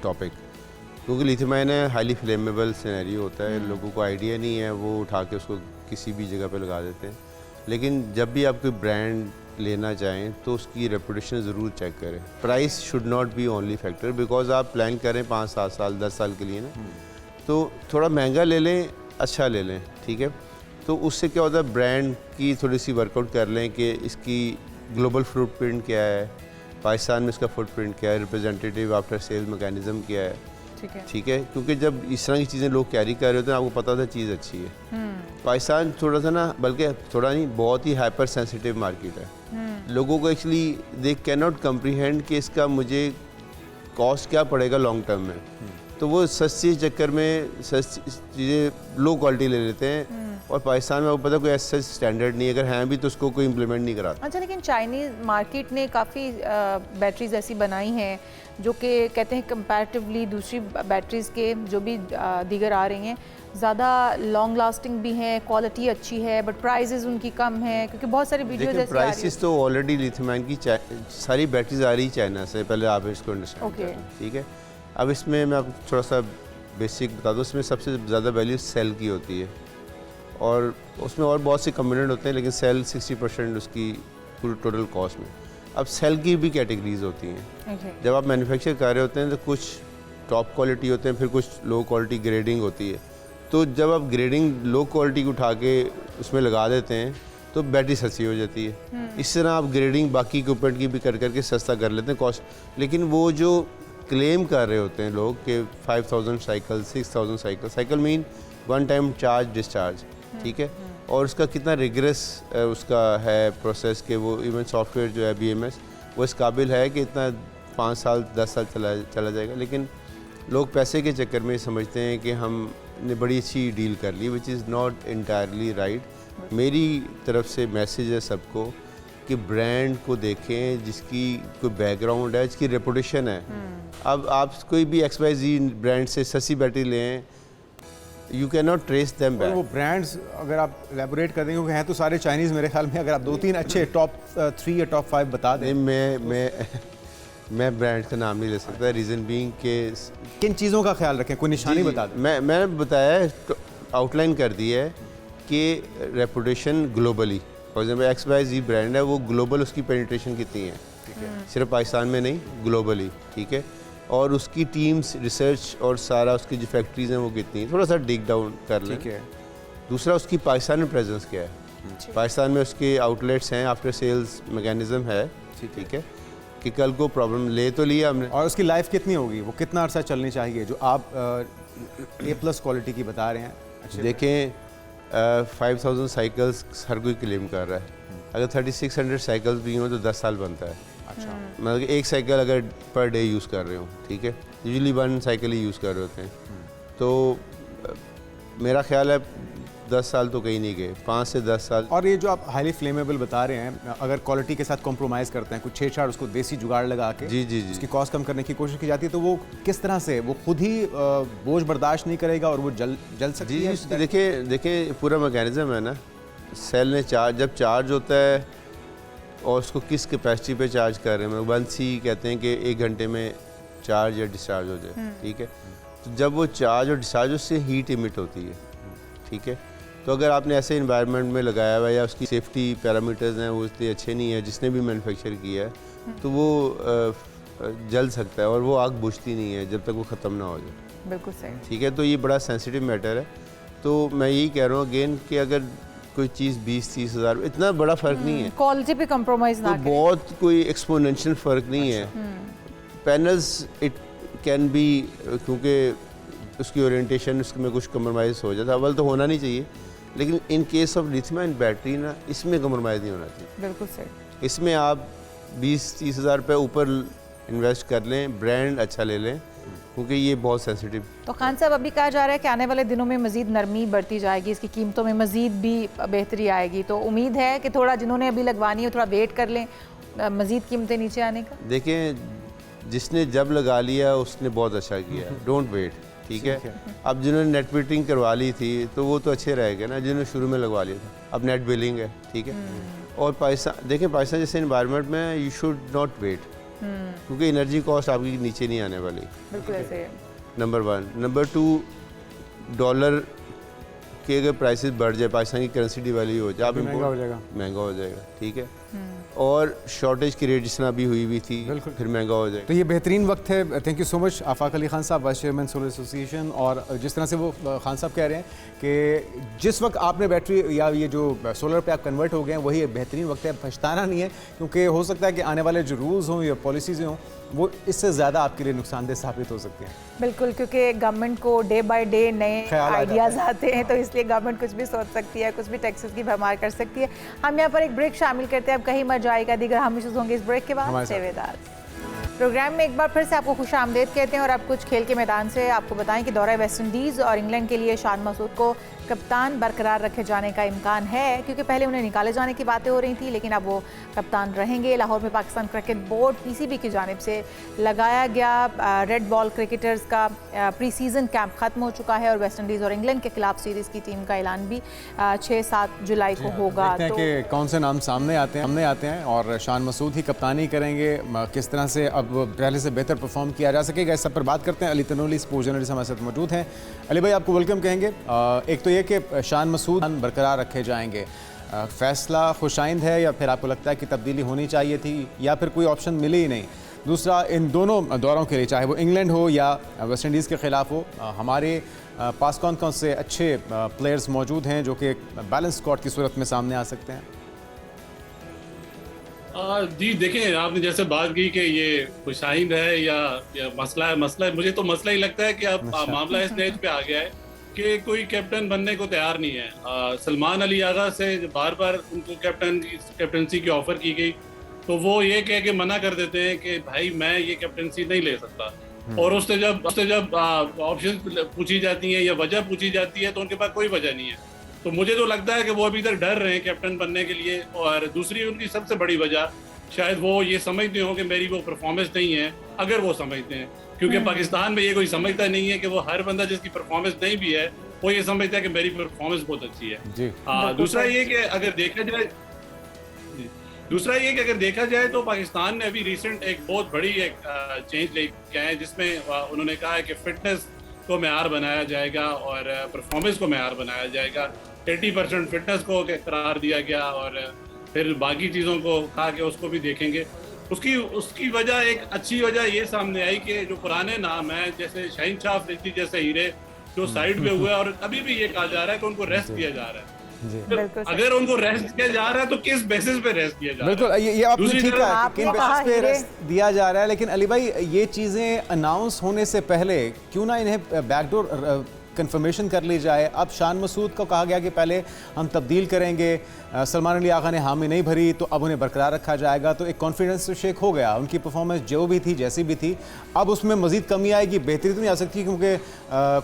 topic, क्योंकि लिथियम आयन है हाईली फ्लेमेबल सिनेरियो होता है, लोगों को आइडिया नहीं है, वो उठा के उसको किसी भी जगह पे लगा देते हैं। लेकिन जब भी आप कोई ब्रांड लेना चाहें तो उसकी रेपुटेशन ज़रूर चेक करें। Price should not be only factor, because आप प्लान करें 5-7 साल 10 साल के लिए ना, तो थोड़ा महंगा ले लें, अच्छा ले लें, ठीक है। तो उससे क्या होता है, ब्रांड की थोड़ी सी वर्कआउट कर लें कि इसकी ग्लोबल फुटप्रिंट क्या है, पाकिस्तान में इसका फुटप्रिंट क्या है, रिप्रेजेंटेटिव आफ्टर सेल मैकेनिज्म क्या है, ठीक है। क्योंकि जब इस तरह की चीज़ें लोग कैरी कर रहे होते हैं, आपको पता था चीज़ अच्छी है। पाकिस्तान थोड़ा सा ना, बल्कि थोड़ा नहीं, बहुत ही हाइपर सेंसिटिव मार्केट है। लोगों को actually they can not comprehend कि इसका मुझे कॉस्ट क्या पड़ेगा लॉन्ग टर्म में, तो वो सस्ती चक्कर में सस्ती चीज़ें लो क्वालिटी ले लेते हैं, और पाकिस्तान में आपको पता कोई ऐसा स्टैंडर्ड नहीं है, अगर हैं भी तो उसको कोई इम्प्लीमेंट नहीं कराता। अच्छा, लेकिन चाइनीज़ मार्केट ने काफ़ी बैटरीज ऐसी बनाई हैं जो कि कहते हैं कंपैरेटिवली दूसरी बैटरीज़ के जो भी दीगर आ रही हैं ज़्यादा लॉन्ग लास्टिंग भी हैं, क्वालिटी अच्छी है, बट प्राइसेस उनकी कम है, क्योंकि बहुत सारी वीडियोज़ ऐसी आ रही हैं। प्राइसेस तो ऑलरेडी लिथियम आयन की सारी बैटरीज आ रही चाइना से, पहले आप इसको अंडरस्टैंड करें, ठीक है। अब इसमें मैं आपको थोड़ा सा बेसिक बता दूँ, इसमें सबसे ज़्यादा वैल्यू सेल की होती है, और उसमें और बहुत से कंपोनेंट होते हैं, लेकिन सेल 60% उसकी पूरी टोटल कॉस्ट में। अब सेल की भी कैटेगरीज होती हैं। जब आप मैन्युफैक्चर कर रहे होते हैं तो कुछ टॉप क्वालिटी होते हैं, फिर कुछ लो क्वालिटी ग्रेडिंग होती है। तो जब आप ग्रेडिंग लो क्वालिटी को उठा के उसमें लगा देते हैं तो बैटरी सस्ती हो जाती है। इस तरह आप ग्रेडिंग बाकी इक्विपमेंट की भी कर करके सस्ता कर लेते हैं कॉस्ट। लेकिन वो जो क्लेम कर रहे होते हैं लोग कि 5000 cycle, 6000 cycle mean one time charge discharge, ठीक है, और उसका कितना रिगरस उसका है प्रोसेस के वो इवन सॉफ्टवेयर जो है BMS वो इस काबिल है कि इतना 5 साल 10 साल चला जाएगा। लेकिन लोग पैसे के चक्कर में समझते हैं कि हमने बड़ी अच्छी डील कर ली, which is not entirely right. मेरी तरफ से मैसेज है सबको कि ब्रांड को देखें जिसकी कोई बैकग्राउंड है, जिसकी रेपुटेशन है। अब आप कोई भी XYZ ब्रांड से सस्ती बैटरी लें, you can not trace them back. वो ब्रांड्स अगर आप एलेबोरेट कर देंगे, क्योंकि हैं तो सारे चाइनीज़ मेरे ख्याल में, अगर आप 2-3 अच्छे टॉप 3 या टॉप 5 बता दें। मैं ब्रांड का नाम नहीं ले सकता, रीज़न बीइंग के किन चीज़ों का ख्याल रखें, कोई निशानी बता दें। मैंने बताया है, आउटलाइन कर दी है कि reputation globally, for example XYZ brand है, वो ग्लोबल उसकी पेनिट्रेशन कितनी है, सिर्फ पाकिस्तान में नहीं, ग्लोबली, ठीक है। और उसकी टीम्स रिसर्च और सारा उसकी जो फैक्ट्रीज़ हैं वो कितनी है, थोड़ा सा डिग डाउन कर लें। ठीक है। दूसरा, उसकी पाकिस्तान में प्रेजेंस क्या है, पाकिस्तान में उसके आउटलेट्स हैं, आफ्टर सेल्स मैकेनिज़्म है, ठीक है। कि कल को प्रॉब्लम ले तो लिया हमने। और उसकी लाइफ कितनी होगी, वो कितना अर्सा चलनी चाहिए जो आप A+ क्वालिटी की बता रहे हैं? देखें 5000 साइकिल्स हर कोई क्लेम कर रहा है, अगर 3600 साइकिल्स भी हों तो 10 साल बनता है। अच्छा, मतलब एक साइकिल अगर पर डे यूज़ कर रहे हो, ठीक है, यूजुअली 1 साइकिल ही यूज़ कर रहे होते हैं, तो मेरा ख्याल है 10 साल तो कहीं नहीं गए, 5 से 10 साल। और ये जो आप हाईली फ्लेमेबल बता रहे हैं, अगर क्वालिटी के साथ कॉम्प्रोमाइज़ करते हैं, कुछ छेड़छाड़ उसको देसी जुगाड़ लगा के जी उसकी कॉस्ट कम करने की कोशिश की जाती है, तो वो किस तरह से, वो खुद ही बोझ बर्दाश्त नहीं करेगा और वो जल सकती है? देखिए पूरा मैकेनिज्म है ना, सेल ने जब चार्ज होता है और उसको किस कैपेसिटी पे चार्ज कर रहे हैं, 1C कहते हैं कि 1 घंटे में चार्ज या डिस्चार्ज हो जाए, ठीक है। तो जब वो चार्ज और डिस्चार्ज, उससे हीट इमिट होती है, ठीक है। तो अगर आपने ऐसे इन्वायरमेंट में लगाया हुआ है या उसकी सेफ्टी पैरामीटर्स हैं वो इतने अच्छे नहीं है, जिसने भी मैन्युफैक्चर किया है, तो वो जल सकता है और वो आग बुझती नहीं है जब तक वो ख़त्म ना हो जाए। बिल्कुल सही। ठीक है, तो ये बड़ा सेंसिटिव मैटर है। तो मैं यही कह रहा हूँ अगेन कि अगर कोई चीज़ 20-30 हज़ार, इतना बड़ा फ़र्क नहीं है, क्वालिटी पे कंप्रोमाइज़ ना तो बहुत कोई एक्सपोनेंशियल फ़र्क नहीं है। पैनल्स इट कैन बी, क्योंकि उसकी ओरिएंटेशन उसमें कुछ कंप्रोमाइज़ हो जाता है, अव्वल तो होना नहीं चाहिए, लेकिन in case of lithium ion battery ना, इसमें कंप्रोमाइज़ नहीं होना चाहिए। बिल्कुल सही। इसमें आप 20-30 हज़ार रुपये ऊपर इन्वेस्ट कर लें, ब्रांड अच्छा ले लें, क्योंकि ये बहुत सेंसिटिव। तो खान साहब, अभी कहा जा रहा है कि आने वाले दिनों में मज़ीद नरमी बढ़ती जाएगी, इसकी कीमतों में मज़ीद भी बेहतरी आएगी, तो उम्मीद है कि थोड़ा जिन्होंने अभी लगवानी है थोड़ा वेट कर लें मज़ीद कीमतें नीचे आने का? देखें, जिसने जब लगा लिया उसने बहुत अच्छा किया, डोंट वेट, ठीक है। अब जिन्होंने नेट बिलिंग करवा ली थी तो वो तो अच्छे रह गए ना, जिन्होंने शुरू में लगवा लिया था, अब नेट बिलिंग है, ठीक है। और पाकिस्तान, देखें पाकिस्तान जैसे इन्वायरमेंट में यू शुड नॉट वेट, क्योंकि एनर्जी कॉस्ट आपकी नीचे नहीं आने वाली। बिल्कुल ऐसे है। नंबर 1। नंबर 2, डॉलर के अगर प्राइसेस बढ़ जाए, पाकिस्तान की करेंसी डिवैल्यू हो जाए, महंगा हो जाएगा, महंगा हो जाएगा, ठीक है। और शॉर्टेज की रेट जिस तरह अभी हुई थी, फिर महंगा हो जाएगा। तो ये बेहतरीन वक्त है। थैंक यू सो मच आफाक अली खान साहब, वाइस चेयरमैन सोलर एसोसिएशन। और जिस तरह से वो खान साहब कह रहे हैं कि जिस वक्त आपने बैटरी या ये जो सोलर पे आप कन्वर्ट हो गए हैं, वही बेहतरीन वक्त है, पछताना नहीं है, क्योंकि हो सकता है कि आने वाले जो रूल्स हों या पॉलिसीज़ हों वो इससे ज़्यादा आपके लिए नुकसानदेह साबित हो सकते हैं। बिल्कुल, क्योंकि गवर्नमेंट को डे बाय डे नए आइडियाज़ आते हैं, तो इसलिए गवर्नमेंट कुछ भी सोच सकती है, कुछ भी टैक्सेस की भरमार कर सकती है। हम यहाँ पर एक ब्रेक शामिल करते हैं, अब कहीं मत जाएगा, दीगर हम इश्यूज़ होंगे इस ब्रेक के बाद। प्रोग्राम में एक बार फिर से आपको खुशामदीद कहते हैं और अब कुछ खेल के मैदान से आपको बताएं कि दौरा वेस्ट इंडीज़ और इंग्लैंड के लिए शान मसूद को कप्तान बरकरार रखे जाने का इम्कान है, क्योंकि पहले उन्हें निकाले जाने की बातें हो रही थी, लेकिन अब वो कप्तान रहेंगे। लाहौर में पाकिस्तान क्रिकेट बोर्ड PCB की जानिब से लगाया गया रेड बॉल क्रिकेटर्स का प्री सीज़न कैंप ख़त्म हो चुका है और वेस्ट इंडीज़ और इंग्लैंड के खिलाफ सीरीज़ की टीम का ऐलान भी 6-7 जुलाई को होगा। देखते हैं कि कौन से नाम सामने आते हैं और शान मसूद ही कप्तानी करेंगे, किस तरह से अब पहले से बेहतर परफॉर्म किया जा सकेगा, इस सब पर बात करते हैं। अली तनोली स्पोर्ट्स जर्नलिस्ट हमारे साथ मौजूद हैं। अली भाई, आपको वेलकम कहेंगे। एक तो ये कि शान मसूद बरकरार रखे जाएंगे, फैसला खुशाइंद है या फिर आपको लगता है कि तब्दीली होनी चाहिए थी या फिर कोई ऑप्शन मिले ही नहीं? दूसरा, इन दोनों दौरों के लिए, चाहे वो इंग्लैंड हो या वेस्ट इंडीज़ के ख़िलाफ़ हो, हमारे पास कौन कौन से अच्छे प्लेयर्स मौजूद हैं जो कि बैलेंस स्क्वाड की सूरत में सामने आ सकते हैं? जी देखें, आपने जैसे बात की कि ये खुशाइंद है या मसला है, मुझे तो मसला ही लगता है कि अब मामला इस स्टेज पे आ गया है कि कोई कैप्टन बनने को तैयार नहीं है। सलमान अली आगा से बार बार उनको कैप्टनसी की ऑफर की गई, तो वो ये कह के मना कर देते हैं कि भाई मैं ये कैप्टनसी नहीं ले सकता। और उससे जब ऑप्शन पूछी जाती हैं या वजह पूछी जाती है तो उनके पास कोई वजह नहीं है। तो मुझे तो लगता है कि वो अभी तक डर रहे हैं कैप्टन बनने के लिए। और दूसरी उनकी सबसे बड़ी वजह शायद वो ये समझते हो कि मेरी वो परफॉर्मेंस नहीं है, अगर वो समझते हैं, क्योंकि पाकिस्तान में ये कोई समझता नहीं है कि वो हर बंदा जिसकी परफॉर्मेंस नहीं भी है वो ये समझता है कि मेरी परफॉर्मेंस बहुत अच्छी है। दूसरा ये कि अगर देखा जाए तो पाकिस्तान ने अभी रिसेंट एक बहुत बड़ी एक चेंज लेके आए, जिसमें उन्होंने कहा है कि फिटनेस को मेयार बनाया जाएगा और परफॉर्मेंस को मेयार बनाया जाएगा। 80% फिटनेस को करार दिया गया और फिर बाकी चीज़ों को कहा कि उसको भी देखेंगे। उसकी वजह, एक अच्छी वजह ये सामने आई कि जो पुराने नाम हैं जैसे शाहीन शाह अफरीदी जैसे हीरे जो साइड पे हुए, और अभी भी ये कहा जा रहा है कि उनको रेस्ट दिया जा रहा है। जी। बिल्कुल सही। अगर उनको रेस्ट दिया जा रहा है तो किस बेसिस पे रेस्ट दिया जा रहा है? बिल्कुल, ये आपने दूसरी ठीक तरफ कहा कि आपने किन कहा बेसिस पे हीरे- रेस्ट दिया जा रहा है, लेकिन अली भाई ये चीज़ें अनाउंस होने से पहले क्यों ना इन्हें बैकडोर कंफर्मेशन कर ली जाए। अब शान मसूद को कहा गया कि पहले हम तब्दील करेंगे, सलमान अली आगा ने हामी नहीं भरी, तो अब उन्हें बरकरार रखा जाएगा, तो एक कॉन्फिडेंस तो शेक हो गया। उनकी परफॉर्मेंस जो भी थी जैसी भी थी, अब उसमें मजीद कमी आएगी, बेहतरी तो नहीं आ सकती, क्योंकि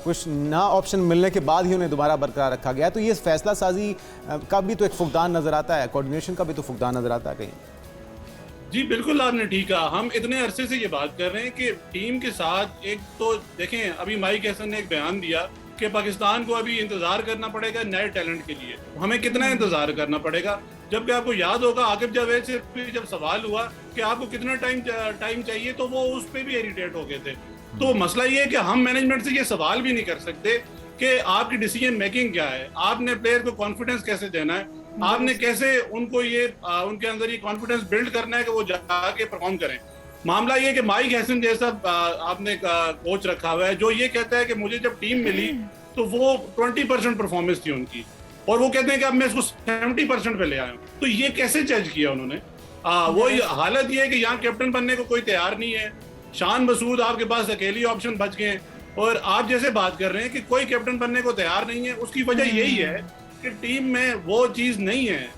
कुछ ना ऑप्शन मिलने के बाद ही उन्हें दोबारा बरकरार रखा गया। तो ये फैसला साजी का भी तो एक फुकदान नज़र आता है, कोऑर्डिनेशन का भी तो फुकदान नज़र आता है कहीं। जी बिल्कुल, आपने ठीक कहा। हम इतने अरसे से ये बात कर रहे हैं कि टीम के साथ एक तो देखें, अभी माइक हैसन ने एक बयान दिया कि पाकिस्तान को अभी इंतजार करना पड़ेगा नए टैलेंट के लिए। हमें कितना इंतजार करना पड़ेगा, जबकि आपको याद होगा आकिब जावेद से जब सवाल हुआ कि आपको कितना टाइम चाहिए, तो वो उस पर भी इरिटेट हो गए थे। तो मसला ये है कि हम मैनेजमेंट से ये सवाल भी नहीं कर सकते कि आपकी डिसीजन मेकिंग क्या है, आपने प्लेयर को कॉन्फिडेंस कैसे देना है, आपने कैसे उनको ये उनके अंदर ये कॉन्फिडेंस बिल्ड करना है कि वो जाके परफॉर्म करें। मामला ये कि माइक हैसन जैसा आपने कोच रखा हुआ है जो ये कहता है कि मुझे जब टीम मिली तो वो 20% परफॉर्मेंस थी उनकी, और वो कहते हैं कि अब मैं इसको 70% पे ले आया हूँ। तो ये कैसे जज किया उन्होंने? वो हालत ये है कि यहाँ कैप्टन बनने को कोई तैयार नहीं है। शान मसूद आपके पास अकेली ऑप्शन बच गए, और आप जैसे बात कर रहे हैं कि कोई कैप्टन बनने को तैयार नहीं है, उसकी वजह यही है कि टीम में वो चीज़ नहीं है।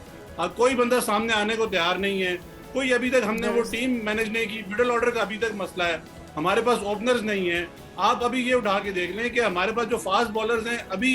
कोई बंदा सामने आने को तैयार नहीं है, कोई अभी तक हमने वो टीम मैनेज नहीं की। मिडिल ऑर्डर का अभी तक मसला है, हमारे पास ओपनर्स नहीं है। आप अभी ये उठा के देख लें कि हमारे पास जो फास्ट बॉलर्स हैं अभी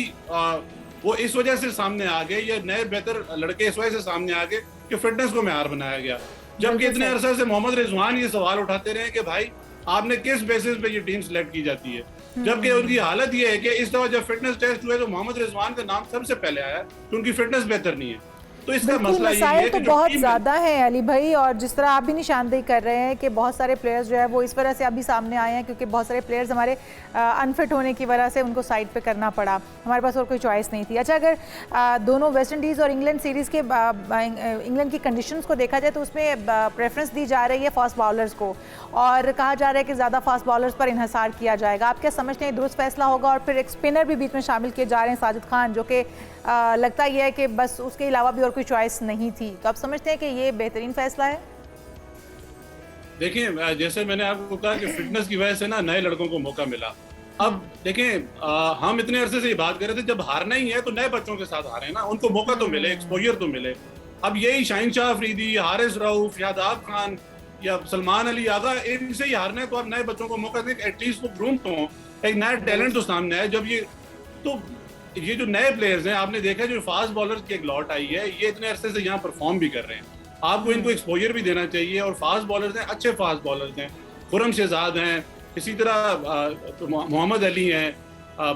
वो इस वजह से सामने आ गए, या नए बेहतर लड़के इस वजह से सामने आ गए कि फिटनेस को म्यार बनाया गया। जबकि इतने अरसे से मोहम्मद रिजवान ये सवाल उठाते रहे कि भाई आपने किस बेसिस पे ये टीम सिलेक्ट की जाती है, जबकि उनकी हालत ये है कि इस दफा जब फिटनेस टेस्ट हुए तो मोहम्मद रिजवान का नाम सबसे पहले आया कि उनकी फिटनेस बेहतर नहीं है। तो इसका मसला ये है तो कि जो बहुत टीम ज़्यादा है अली भाई, और जिस तरह आप भी निशानदेही कर रहे हैं कि बहुत सारे प्लेयर्स जो है वो इस वजह से अभी सामने आए हैं क्योंकि बहुत सारे प्लेयर्स हमारे अनफिट होने की वजह से उनको साइड पे करना पड़ा, हमारे पास और कोई चॉइस नहीं थी। अच्छा, अगर दोनों वेस्ट इंडीज़ और इंग्लैंड सीरीज़ के इंग्लैंड की कंडीशंस को देखा जाए तो उसमें प्रेफरेंस दी जा रही है फास्ट बॉलर्स को, और कहा जा रहा है कि ज़्यादा फास्ट बॉलर्स पर इन्हसार किया जाएगा। आप क्या समझते हैं दुरुस्त फैसला होगा? और फिर एक स्पिनर भी बीच में शामिल किए जा रहे हैं, साजिद खान, जो कि लगता यह है कि बस उसके अलावा भी और कोई चॉइस नहीं थी। तो आप समझते हैं कि ये बेहतरीन फैसला है? देखिए, जैसे मैंने आपको कहा कि फिटनेस की वजह से ना नए लड़कों को मौका मिला। अब देखें, हम इतने अरसे से ये बात कर रहे थे जब हारना ही है तो नए बच्चों के साथ हारे ना, उनको मौका तो मिले, एक्सपोजर तो मिले। अब यही शाहीन शाह अफरीदी, हारिस रऊफ, शादाब खान या सलमान अली आगा, इनसे ही हारना है तो आप नए बच्चों को मौका दें, एटलीस्ट वो ग्रूम तो हो, एक नया टैलेंट तो सामने आए। जब ये जो नए प्लेयर्स हैं, आपने देखा जो फास्ट बॉलर्स की एक लॉट आई है, ये इतने अरसे से यहाँ परफॉर्म भी कर रहे हैं, आपको इनको एक्सपोजर भी देना चाहिए। और फास्ट बॉलर्स हैं, अच्छे फास्ट बॉलर्स हैं, खुरम शहजाद हैं, इसी तरह मोहम्मद अली हैं,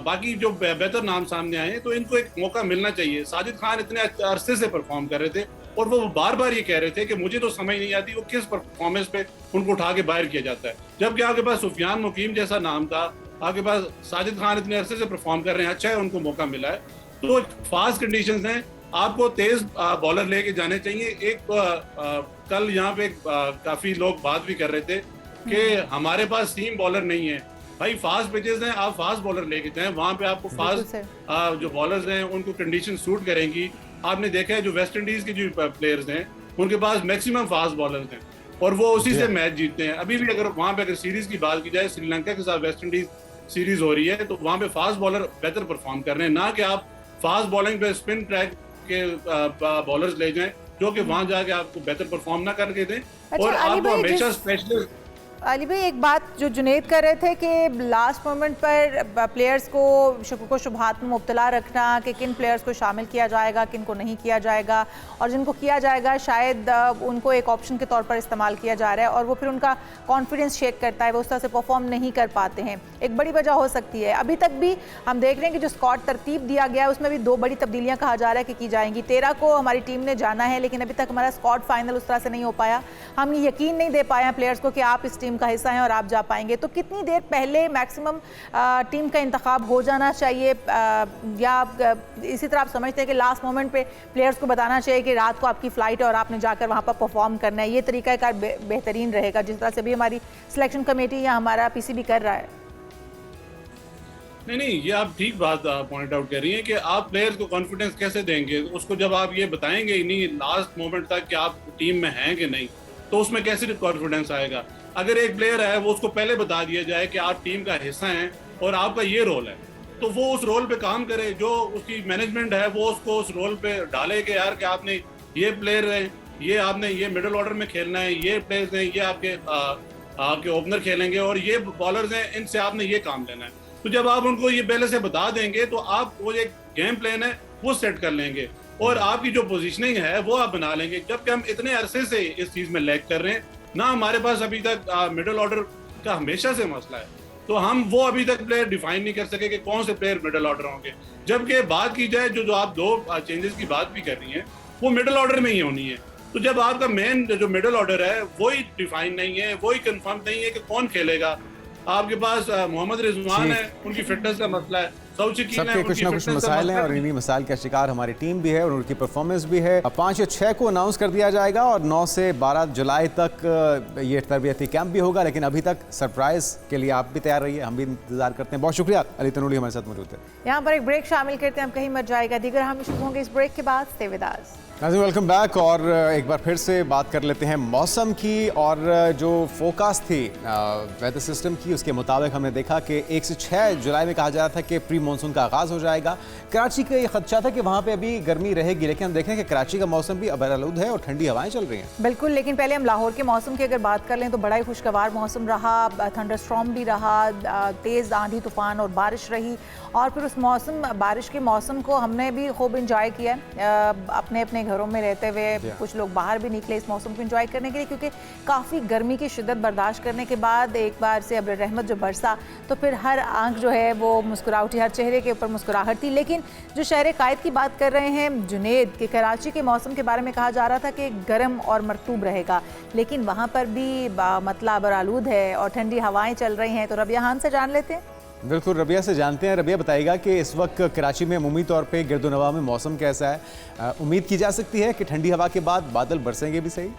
बाकी जो बेहतर नाम सामने आए हैं, तो इनको एक मौका मिलना चाहिए। साजिद खान इतने अरसे से परफॉर्म कर रहे थे और वो बार बार ये कह रहे थे कि मुझे तो समझ नहीं आती वो किस परफॉर्मेंस पे उनको उठा के बाहर किया जाता है, जबकि आपके पास सुफियान मुकीम जैसा नाम था, आपके पास साजिद खान इतने अरसे से परफॉर्म कर रहे हैं, अच्छा है उनको मौका मिला है। तो फास्ट कंडीशंस हैं, आपको तेज बॉलर लेके जाने चाहिए। कल यहाँ पे काफी लोग बात भी कर रहे थे कि हमारे पास सीम बॉलर नहीं है। भाई फास्ट पिचेस हैं, आप फास्ट बॉलर लेके जाएं, वहां पे आपको फास्ट जो बॉलर्स हैं उनको कंडीशन सूट करेंगी। आपने देखा है जो वेस्ट इंडीज के जो प्लेयर्स हैं उनके पास मैक्सिमम फास्ट बॉलर्स हैं और वो उसी से मैच जीतते हैं। अभी भी अगर वहां पे अगर सीरीज की बात की जाए, श्रीलंका के साथ वेस्ट इंडीज सीरीज हो रही है तो वहां पे फास्ट बॉलर बेहतर परफॉर्म कर रहे हैं, ना कि आप फास्ट बॉलिंग पे स्पिन ट्रैक के बॉलर्स ले जाएं जो कि वहां जाके आपको बेहतर परफॉर्म ना करके दें। और आपको हमेशा स्पेशलिस्ट अली भाई, एक बात जो जुनैद कर रहे थे कि लास्ट मोमेंट पर प्लेयर्स को शुक्र को शुबहात में मुब्तला रखना कि किन प्लेयर्स को शामिल किया जाएगा, किन को नहीं किया जाएगा, और जिनको किया जाएगा शायद उनको एक ऑप्शन के तौर पर इस्तेमाल किया जा रहा है और वो फिर उनका कॉन्फिडेंस शेक करता है, वो उस तरह से परफॉर्म नहीं कर पाते हैं। एक बड़ी वजह हो सकती है। अभी तक भी हम देख रहे हैं कि जो स्क्वाड तरतीब दिया गया है उसमें भी 2 बड़ी तब्दीलियाँ कहा जा रहा है कि की जाएंगी। 13 को हमारी टीम ने जाना है, लेकिन अभी तक हमारा स्क्वाड फाइनल उस तरह से नहीं हो पाया। हम ये यकीन नहीं दे पाए हैं प्लेयर्स को कि आप इस टीम का हिस्सा हैं और आप जा पाएंगे। तो कितनी देर पहले मैक्सिमम टीम का इंतखाब हो जाना चाहिए, या इसी तरह आप समझते हैं कि लास्ट मोमेंट पे प्लेयर्स को बताना चाहिए कि रात को आपकी फ़्लाइट है और आपने जाकर वहाँ पर परफॉर्म करना है? ये तरीक़ाकार बेहतरीन रहेगा जिस तरह से भी हमारी सिलेक्शन कमेटी या हमारा पीसीबी कर रहा है। नहीं, ये आप ठीक बात पॉइंट आउट कर रही हैं कि आप प्लेयर्स को कॉन्फिडेंस कैसे देंगे उसको, जब आप ये बताएंगे ही नहीं लास्ट मोमेंट तक कि आप टीम में हैं कि नहीं, तो उसमें कैसे कॉन्फिडेंस आएगा। अगर एक प्लेयर है वो उसको पहले बता दिया जाए कि आप टीम का हिस्सा हैं और आपका ये रोल है, तो वो उस रोल पे काम करे। जो उसकी मैनेजमेंट है वो उसको उस रोल पे डाले कि यार कि आपने ये प्लेयर है, ये आपने ये मिडिल ऑर्डर में खेलना है, ये प्लेयर्स हैं, ये आपके ओपनर खेलेंगे और ये बॉलर्स हैं, इनसे आपने ये काम लेना है। तो जब आप उनको ये पहले से बता देंगे तो आप वो एक गेम प्लान है वो सेट कर लेंगे और आपकी जो पोजीशनिंग है वो आप बना लेंगे। जबकि हम इतने अरसे से इस चीज में लैग कर रहे हैं ना, हमारे पास अभी तक मिडिल ऑर्डर का हमेशा से मसला है, तो हम वो अभी तक प्लेयर डिफाइन नहीं कर सके कि कौन से प्लेयर मिडिल ऑर्डर होंगे। जबकि बात की जाए जो आप दो चेंजेस की बात भी कर रही हैं वो मिडिल ऑर्डर में ही होनी है। तो जब आपका मेन जो मिडिल ऑर्डर है वही डिफाइन नहीं है, वही कंफर्म नहीं है कि कौन खेलेगा। आपके पास मोहम्मद रिजवान है, उनकी फिटनेस का मसला है, सबके कुछ ना कुछ मसाइल हैं और इन्हीं मसाइल का शिकार हमारी टीम भी है और उनकी परफॉर्मेंस भी है। 5 या 6 को अनाउंस कर दिया जाएगा और 9 से 12 जुलाई तक ये तरबियती कैंप भी होगा, लेकिन अभी तक सरप्राइज के लिए आप भी तैयार रहिए, हम भी इंतजार करते हैं। बहुत शुक्रिया, अली तनूली हमारे साथ मौजूद थे। यहाँ पर एक ब्रेक शामिल करते हैं, हम कहीं मत जाएगा, दीगर हम शुरू होंगे इस ब्रेक के बाद। Stay with us. Welcome back. और एक बार फिर से बात कर लेते हैं मौसम की। और जो फोकास्ट थी वेदर सिस्टम की, उसके मुताबिक हमने देखा कि 1 से 6 जुलाई में कहा जा रहा था कि प्री मानसून का आगाज़ हो जाएगा। कराची का ये खदशा था कि वहाँ पे अभी गर्मी रहेगी, लेकिन हम देखें कि कराची का मौसम भी अबरआलूद है और ठंडी हवाएं चल रही हैं। बिल्कुल, लेकिन पहले हम लाहौर के मौसम की अगर बात कर लें तो बड़ा ही खुशगवार मौसम रहा, थंडर स्टॉर्म भी रहा, तेज़ आंधी तूफान और बारिश रही। और फिर उस बारिश के मौसम को हमने भी खूब इंजॉय किया अपने अपने घरों में रहते हुए। कुछ लोग बाहर भी निकले इस मौसम को एंजॉय करने के लिए, क्योंकि काफ़ी गर्मी की शिद्दत बर्दाश्त करने के बाद एक बार से अब्र रहमत जो बरसा तो फिर हर आंख जो है वो मुस्कुराहटी, हर चेहरे के ऊपर मुस्कुराहट थी। लेकिन जो शहर कायद की बात कर रहे हैं जुनेद के, कराची के मौसम के बारे में कहा जा रहा था कि गर्म और मरतूब रहेगा, लेकिन वहाँ पर भी मतलब अबरआलूद है और ठंडी हवाएं चल रही हैं। तो रबिया खान से जान लेते हैं। बिल्कुल, रबिया से जानते हैं। रबिया बताएगा कि इस वक्त कराची में अमूमी तौर पे गिरदोनवा में मौसम कैसा है? उम्मीद की जा सकती है कि ठंडी हवा के बाद बादल बरसेंगे भी सही?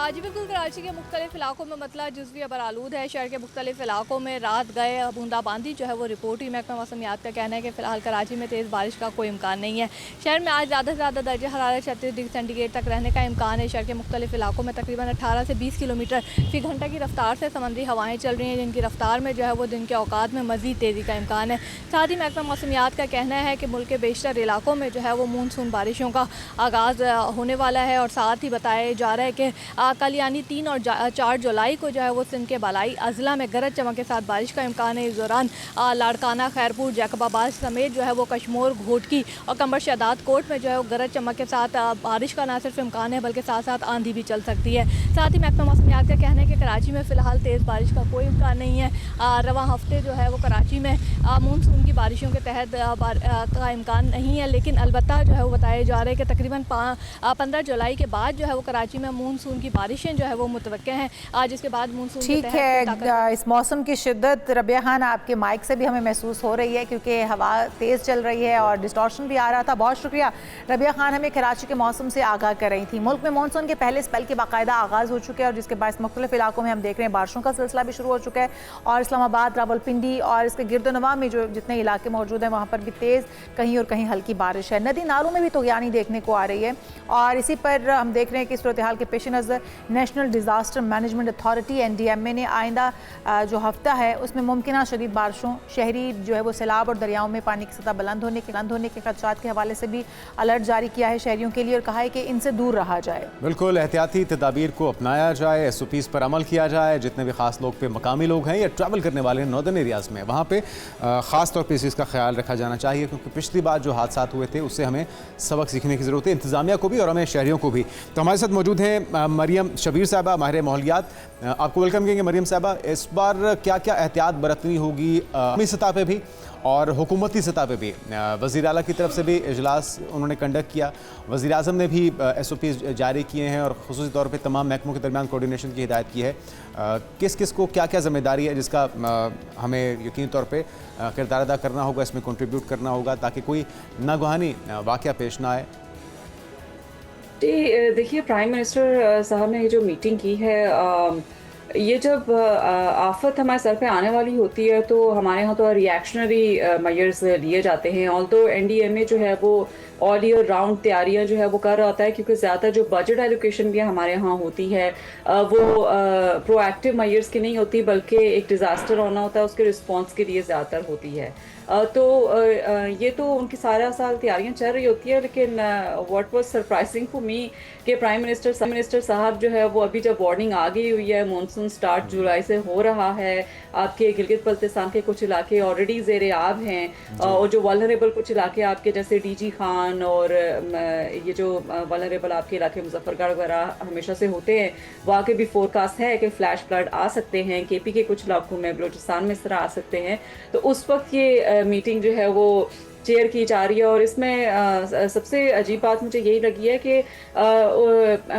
जी बिल्कुल, कराची के मुख्तलिफ इलाकों में मतलब जुज़वी अबरआलूद है। शहर के मुख्तलिफ इलाकों में रात गए बूंदाबांदी जो है वो रिपोर्ट हुई। महकमा मौसमियात का कहना है कि फ़िलहाल कराची में तेज़ बारिश का कोई इम्कान नहीं है। शहर में आज ज़्यादा से ज़्यादा दर्जा हरारत 36 डिग्री सेंटीग्रेड तक रहने का इम्कान है। शहर के मुख्तलिफ इलाकों में तकरीबन 18 से 20 किलोमीटर फ़ी घंटा की रफ्तार से समंदरी हवाएँ चल रही हैं, जिनकी रफ्तार में जो है वो दिन के औकात में मज़ीद तेज़ी का इम्कान है। साथ ही महकमा मौसमियात का कहना है कि मुल्क के बेशतर इलाकों में जो है वो मानसून बारिशों का आगाज़ होने वाला है। और साथ ही बताया जा रहा है कि कल यानी 3 और 4 जुलाई को जो है वो सिंध के बालाई अजला में गरज चमक के साथ बारिश का इम्कान है। इस दौरान लाड़काना, खैरपुर, जैकबाबाद समेत जो है वो कश्मोर, घोटकी और कंबर शहदाद कोट में जो है वो गरज चमक के साथ बारिश का ना सिर्फ इम्कान है बल्कि साथ साथ आंधी भी चल सकती है। साथ ही महकमा मौसमियात का कहना है कि कराची में फ़िलहाल तेज़ बारिश का कोई इम्कान नहीं है। रवां हफ्ते जो है वो कराची में मानसून की बारिशों के तहत का इम्कान नहीं है, लेकिन अलबत्ता जो है वो बताया जा रहा है कि तकरीबन 15 जुलाई के बाद जो है वो कराची में मानसून की बारिशें जो है वो मुतवक्के हैं, जिसके बाद मानसून ठीक है। इस मौसम की शिद्दत रबिया खान आपके माइक से भी हमें महसूस हो रही है, क्योंकि हवा तेज़ चल रही है और डिस्टॉर्शन भी आ रहा था। बहुत शुक्रिया रबिया खान, हमें कराची के मौसम से आगाह कर रही थी। मुल्क में मानसून के पहले स्पेल के बाकायदा आगाज़ हो चुके हैं और जिसके बाद मुख्तलिफ इलाकों में हम देख रहे हैं बारिशों का सिलसिला भी शुरू हो चुका है। और इस्लामाबाद, रावलपिंडी और इसके गिरदोनवा में जो जितने इलाके मौजूद हैं वहाँ पर भी तेज़ कहीं और कहीं हल्की बारिश है। नदी नालों में भी तुग़यानी देखने को आ रही है और इसी पर हम देख रहे हैं कि सूरत हाल के पेश नज़र national disaster management authority NDMA ने आइंदा जो हफ्ता है उसमें मुमकिन शदीद बारिशों, शहरी जो है वो सैलाब और दरियाओं में पानी की सतह बुलंद होने के खदशात के हवाले से भी अलर्ट जारी किया है शहरियों के लिए और कहा है कि इनसे दूर रहा जाए। बिल्कुल, एहतियाती तदाबीर को अपनाया जाए, SOPs पर अमल किया जाए। जितने भी खास लोग पे मकामी लोग हैं या ट्रैवल करने वाले हैं नॉर्दर्न एरियाज़ में, वहाँ पे ख़ास तौर पर इस चीज़ का ख्याल रखा जाना चाहिए, क्योंकि पिछली बार जो हादसा हुए थे उससे हमें सबक सीखने की ज़रूरत है, इंतज़ामिया को भी और हमें शहरियों को भी। तो हमारे साथ मौजूद हैं मरियम शबीर साहबा, माहिर माहौलियात। आपको वेलकम कहेंगे मरियम साहबा। इस बार क्या क्या एहतियात बरतनी होगी कौमी सतह पे भी और हुकूमती सतह पे भी? वज़ीर आला की तरफ से भी इजलास उन्होंने कंडक्ट किया, वज़ीर आज़म ने भी SOPs जारी किए हैं और ख़ुसूसी तौर पे तमाम महकमों के दरमियान कोऑर्डिनेशन की हिदायत की है। किस किस को क्या क्या ज़िम्मेदारी है जिसका हमें यकीनी तौर पे किरदार अदा करना होगा, इसमें कंट्रीब्यूट करना होगा ताकि कोई नागवानी वाक़या पेश ना आए? जी देखिए, प्राइम मिनिस्टर साहब ने ये जो मीटिंग की है ये जब आफत हमारे सर पे आने वाली होती है तो हमारे यहाँ तो रिएक्शनरी मेजर्स लिए जाते हैं। ऑल्दो एनडीएमए जो है वो ऑल ईयर राउंड तैयारियां जो है वो कर रहा होता है, क्योंकि ज़्यादा जो बजट एलोकेशन भी हमारे यहाँ होती है वो प्रोएक्टिव मेजर्स की नहीं होती, बल्कि एक डिज़ास्टर होना होता है उसके रिस्पॉन्स के लिए ज़्यादातर होती है। तो ये तो उनकी सारा साल तैयारियां चल रही होती है। लेकिन what was surprising for me कि प्राइम मिनिस्टर साहब जो है वो अभी जब वार्निंग आ गई हुई है, मानसून स्टार्ट जुलाई से हो रहा है, आपके गिलगित बल्तिस्तान के कुछ इलाके ऑलरेडी ज़ेरे आब हैं और जो वल्नरेबल कुछ इलाके आपके जैसे डीजी खान और ये जो वल्नरेबल आपके इलाके मुजफ्फरगढ़ वगैरह हमेशा से होते हैं, वहाँ के भी फोरकास्ट है कि फ्लैश फ्लड आ सकते हैं। केपी के कुछ इलाकों में, बलूचिस्तान में इस तरह आ सकते हैं। तो उस वक्त ये मीटिंग जो है वो चेयर की जा रही है। और इसमें सबसे अजीब बात मुझे यही लगी है कि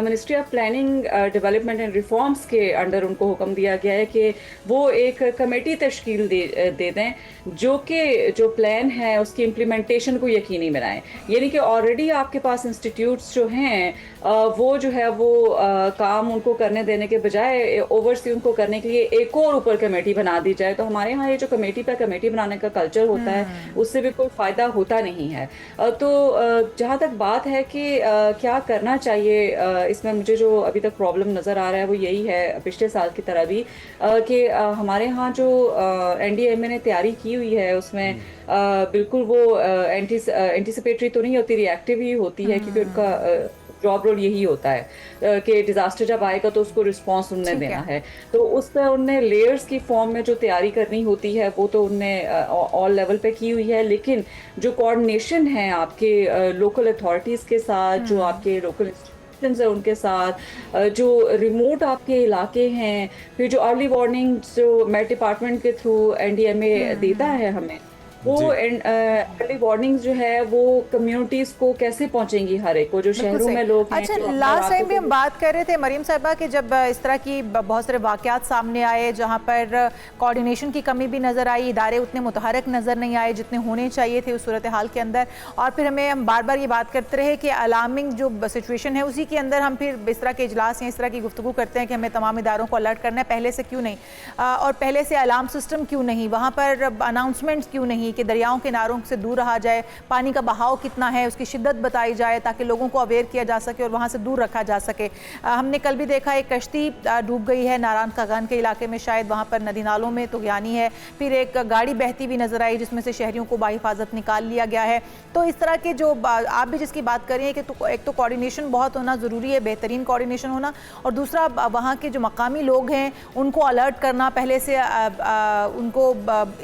ministry of planning development and reforms के अंडर उनको हुक्म दिया गया है कि वो एक कमेटी तश्कील दे दें जो प्लान है उसकी इम्प्लीमेंटेशन को यकीनी बनाएं। यानी कि ऑलरेडी आपके पास इंस्टीट्यूट्स जो हैं वो जो है वो काम उनको करने देने के बजाय ओवरसी उनको करने के लिए एक और ऊपर कमेटी बना दी जाए। तो हमारे यहाँ ये जो कमेटी पे कमेटी बनाने का कल्चर होता है उससे भी कोई फ़ायदा होता नहीं है। तो जहाँ तक बात है कि क्या करना चाहिए, इसमें मुझे जो अभी तक प्रॉब्लम नज़र आ रहा है वो यही है, पिछले साल की तरह भी, कि हमारे यहाँ जो एनडीएमए ने तैयारी की हुई है उसमें बिल्कुल वो एंटीसिपेटरी तो नहीं होती, रिएक्टिव ही होती है, क्योंकि उनका जॉब रोल यही होता है कि डिजास्टर जब आएगा तो उसको रिस्पांस उनने देना है। तो उस पर उनने लेयर्स की फॉर्म में जो तैयारी करनी होती है वो तो उनने ऑल लेवल पे की हुई है। लेकिन जो कोऑर्डिनेशन है आपके लोकल अथॉरिटीज़ के साथ, जो आपके लोकल है उनके साथ, जो रिमोट आपके इलाके हैं, फिर जो अर्ली वार्निंग जो मेट डिपार्टमेंट के थ्रू एनडीएमए देता है हमें, वो अर्ली वार्निंग्स जो है वो कम्युनिटीज को कैसे पहुंचेंगी, हर एक को जो शहरों में लोग हैं। अच्छा, लास्ट टाइम भी हम बात कर रहे थे मरीम साहिबा कि जब इस तरह की बहुत सारे वाकयात सामने आए जहां पर कोऑर्डिनेशन की कमी भी नज़र आई, इदारे उतने मुतहरक नज़र नहीं आए जितने होने चाहिए थे उस सूरत हाल के अंदर, और फिर हम बार बार ये बात करते रहे कि अलार्मिंग जो सिचुएशन है उसी के अंदर हम फिर इस तरह के इजलास या इस तरह की गुफ्तगू करते हैं कि हमें तमाम इदारों को अलर्ट करना है, पहले से क्यों नहीं, और पहले से अलार्म सिस्टम क्यों नहीं, वहाँ पर अनाउंसमेंट्स क्यों नहीं कि दरियाओं के किनारों से दूर रहा जाए, पानी का बहाव कितना है उसकी शिद्दत बताई जाए ताकि लोगों को अवेयर किया जा सके और वहाँ से दूर रखा जा सके। हमने कल भी देखा एक कश्ती डूब गई है नारायण खागान के इलाके में, शायद वहाँ पर नदी नालों में तुग़यानी है, फिर एक गाड़ी बहती हुई नजर आई जिसमें से शहरियों को बाहिफाजत निकाल लिया गया है। तो इस तरह के जो आप भी जिसकी बात कर रही हैं कि एक तो कोऑर्डिनेशन बहुत होना ज़रूरी है, बेहतरीन कोऑर्डिनेशन होना, और दूसरा वहाँ के जो मकामी लोग हैं उनको अलर्ट करना, पहले से उनको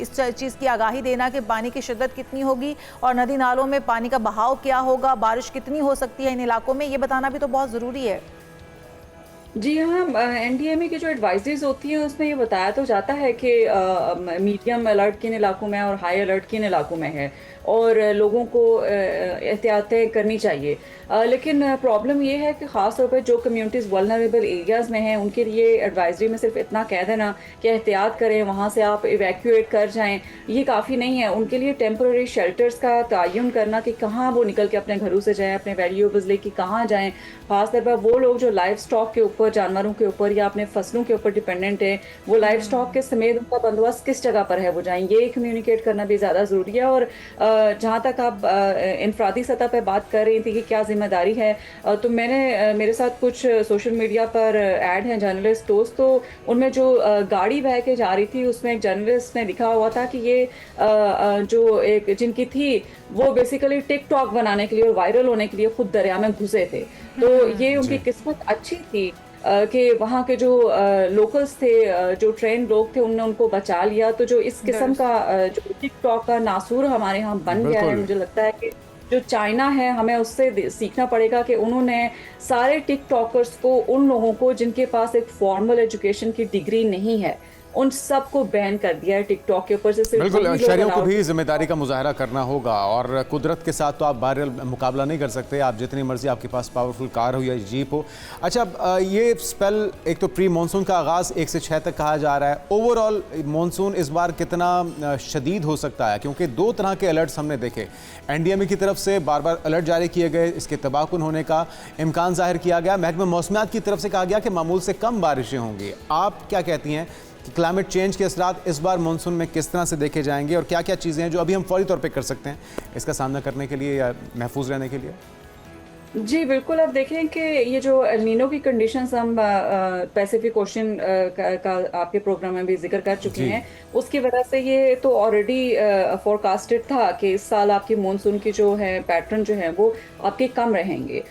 इस चीज़ की आगाही देना कि पानी की शिद्दत कितनी होगी और नदी नालों में पानी का बहाव क्या होगा, बारिश कितनी हो सकती है इन इलाकों में, ये बताना भी तो बहुत ज़रूरी है। जी हाँ, एनडीएमए की जो एडवाइजरीज होती है उसमें ये बताया तो जाता है कि मीडियम अलर्ट किन इलाकों में और हाई अलर्ट किन इलाकों में है और लोगों को एहतियातें करनी चाहिए। लेकिन प्रॉब्लम ये है कि ख़ास तौर पर जो कम्युनिटीज़ वल्नरेबल एरियाज़ में हैं उनके लिए एडवाइजरी में सिर्फ इतना कह देना कि एहतियात करें, वहाँ से आप इवैक्यूएट कर जाएं, ये काफ़ी नहीं है। उनके लिए टेम्पररी शेल्टर्स का तयन करना कि कहाँ वो निकल के अपने घरों से जाएँ, अपने वैल्यूएबल्स लेके कहाँ जाएँ। ख़ास तौर पर वो लोग जो लाइव स्टॉक के ऊपर, जानवरों के ऊपर या अपने फसलों के ऊपर डिपेंडेंट है, वो लाइव स्टॉक के समेत उनका बंदोबस्त किस जगह पर है वो जाएँ, ये कम्युनिकेट करना भी ज़्यादा ज़रूरी है। और जहाँ तक आप इनफरादी सतह पर बात कर रही थी कि क्या जिम्मेदारी है, तो मेरे साथ कुछ सोशल मीडिया पर ऐड हैं जर्नलिस्ट दोस्त, तो उनमें जो गाड़ी बह के जा रही थी उसमें एक जर्नलिस्ट ने लिखा हुआ था कि ये जो एक जिनकी थी वो बेसिकली टिकटॉक बनाने के लिए और वायरल होने के लिए खुद दरिया में घुसे थे। तो ये उनकी किस्मत अच्छी थी कि वहाँ के जो लोकल्स थे, जो ट्रेन लोग थे, उनने उनको बचा लिया। तो जो इस किस्म का जो टिकटॉक का नासूर हमारे यहाँ बन गया है, मुझे लगता है कि जो चाइना है हमें उससे सीखना पड़ेगा कि उन्होंने सारे टिकटॉकर्स को, उन लोगों को जिनके पास एक फॉर्मल एजुकेशन की डिग्री नहीं है, उन सबको बैन कर दिया है टिकटॉक के ऊपर से। सिर्फ बिल्कुल, वही लोग शहरियों को allowed- भी जिम्मेदारी का मुजाहरा करना होगा और कुदरत के साथ तो आप बाहर मुकाबला नहीं कर सकते, आप जितनी मर्जी आपके पास पावरफुल कार हो या जीप हो। अच्छा, ये स्पेल एक तो प्री मानसून का आगाज़ 1 से 6 तक कहा जा रहा है, ओवरऑल मानसून इस बार कितना शदीद हो सकता है? क्योंकि 2 तरह के अलर्ट्स हमने देखे, एनडीएमए की तरफ से बार बार अलर्ट जारी किए गए, इसके तबाहकुन होने का इम्कान जाहिर किया गया, महकमा मौसमियात की तरफ से कहा गया कि मामूल से कम बारिशें होंगी। आप क्या कहती हैं कि क्लाइमेट चेंज के असरात इस बार मानसून में किस तरह से देखे जाएंगे और क्या क्या चीज़ें हैं जो अभी हम फौरी तौर पे कर सकते हैं इसका सामना करने के लिए या महफूज रहने के लिए? जी बिल्कुल, आप देखें कि ये जो एलनीनो की कंडीशंस हम पैसिफिक ओशन का आपके प्रोग्राम में भी जिक्र कर चुके जी। हैं, उसकी वजह से ये तो ऑलरेडी फोरकास्टेड था कि इस साल आपकी मॉनसून की जो है पैटर्न जो है वो आपके कम रहेंगे,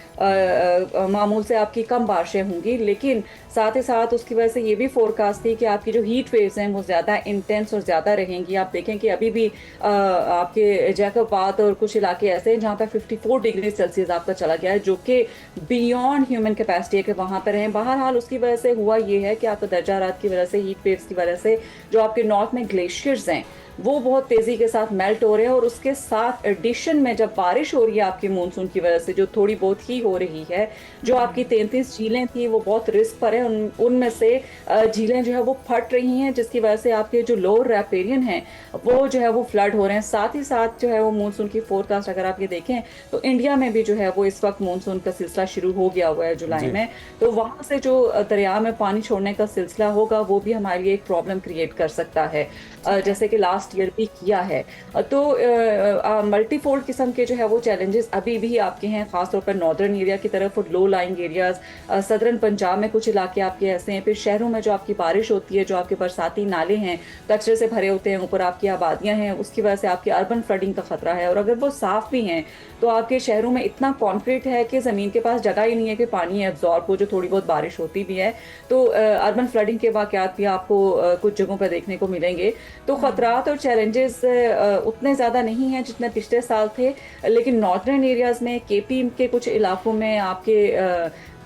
मामूल से आपकी कम बारिशें होंगी। लेकिन साथ ही साथ उसकी वजह से ये भी फोरकास्ट थी कि आपकी जो हीट वेव्स हैं वो ज़्यादा इंटेंस और ज़्यादा रहेंगी। आप देखें कि अभी भी आपके जैकबाद और कुछ इलाके ऐसे हैं जहाँ पर 54 डिग्री सेल्सियस आपका चला गया है, जो कि बियॉन्ड ह्यूमन कैपेसिटी है कि वहाँ पर रहें। बहरहाल उसकी वजह से हुआ ये है कि आपका दर्जा हरारत की वजह से, हीट वेव्स की वजह से जो आपके नॉर्थ में ग्लेशियर्स हैं वो बहुत तेज़ी के साथ मेल्ट हो रहे हैं, और उसके साथ एडिशन में जब बारिश हो रही है आपकी मानसून की वजह से, जो थोड़ी बहुत ही हो रही है, जो आपकी 33 झीलें थी वो बहुत रिस्क पर है, उनमें से झीलें जो है वो फट रही हैं, जिसकी वजह से आपके जो लोअर रैपेरियन हैं वो जो है वो फ्लड हो रहे हैं। साथ ही साथ जो है वो मानसून की फोरकास्ट अगर आप ये देखें तो इंडिया में भी जो है वो इस वक्त मानसून का सिलसिला शुरू हो गया हुआ है जुलाई में, तो वहाँ से जो दरिया में पानी छोड़ने का सिलसिला होगा वो भी हमारे लिए एक प्रॉब्लम क्रिएट कर सकता है, जैसे कि लास्ट ईयर भी किया है। तो मल्टीफोल्ड किस्म के जो है वो चैलेंजेस अभी भी आपके हैं, खासतौर पर नॉर्दर्न एरिया की तरफ और low lying areas, southern Punjab में कुछ इलाके आपके ऐसे हैं। फिर शहरों में जो आपकी बारिश होती है, जो आपके बरसाती नाले हैं कचरे से भरे होते हैं, ऊपर आपकी आबादियां हैं, उसकी वजह से आपकी अर्बन फ्लडिंग का खतरा है। और अगर वो साफ भी हैं तो आपके शहरों में इतना कॉन्क्रीट है कि ज़मीन के पास जगह ही नहीं है कि पानी एब्जॉर्ब हो, जो थोड़ी बहुत बारिश होती भी है तो अर्बन फ्लडिंग के वाक़यात भी आपको कुछ जगहों पर देखने को मिलेंगे। तो ख़तरात और चैलेंजेस उतने ज़्यादा नहीं हैं जितने पिछले साल थे, लेकिन नॉर्दर्न एरियाज़ में, केपी के कुछ इलाकों में, आपके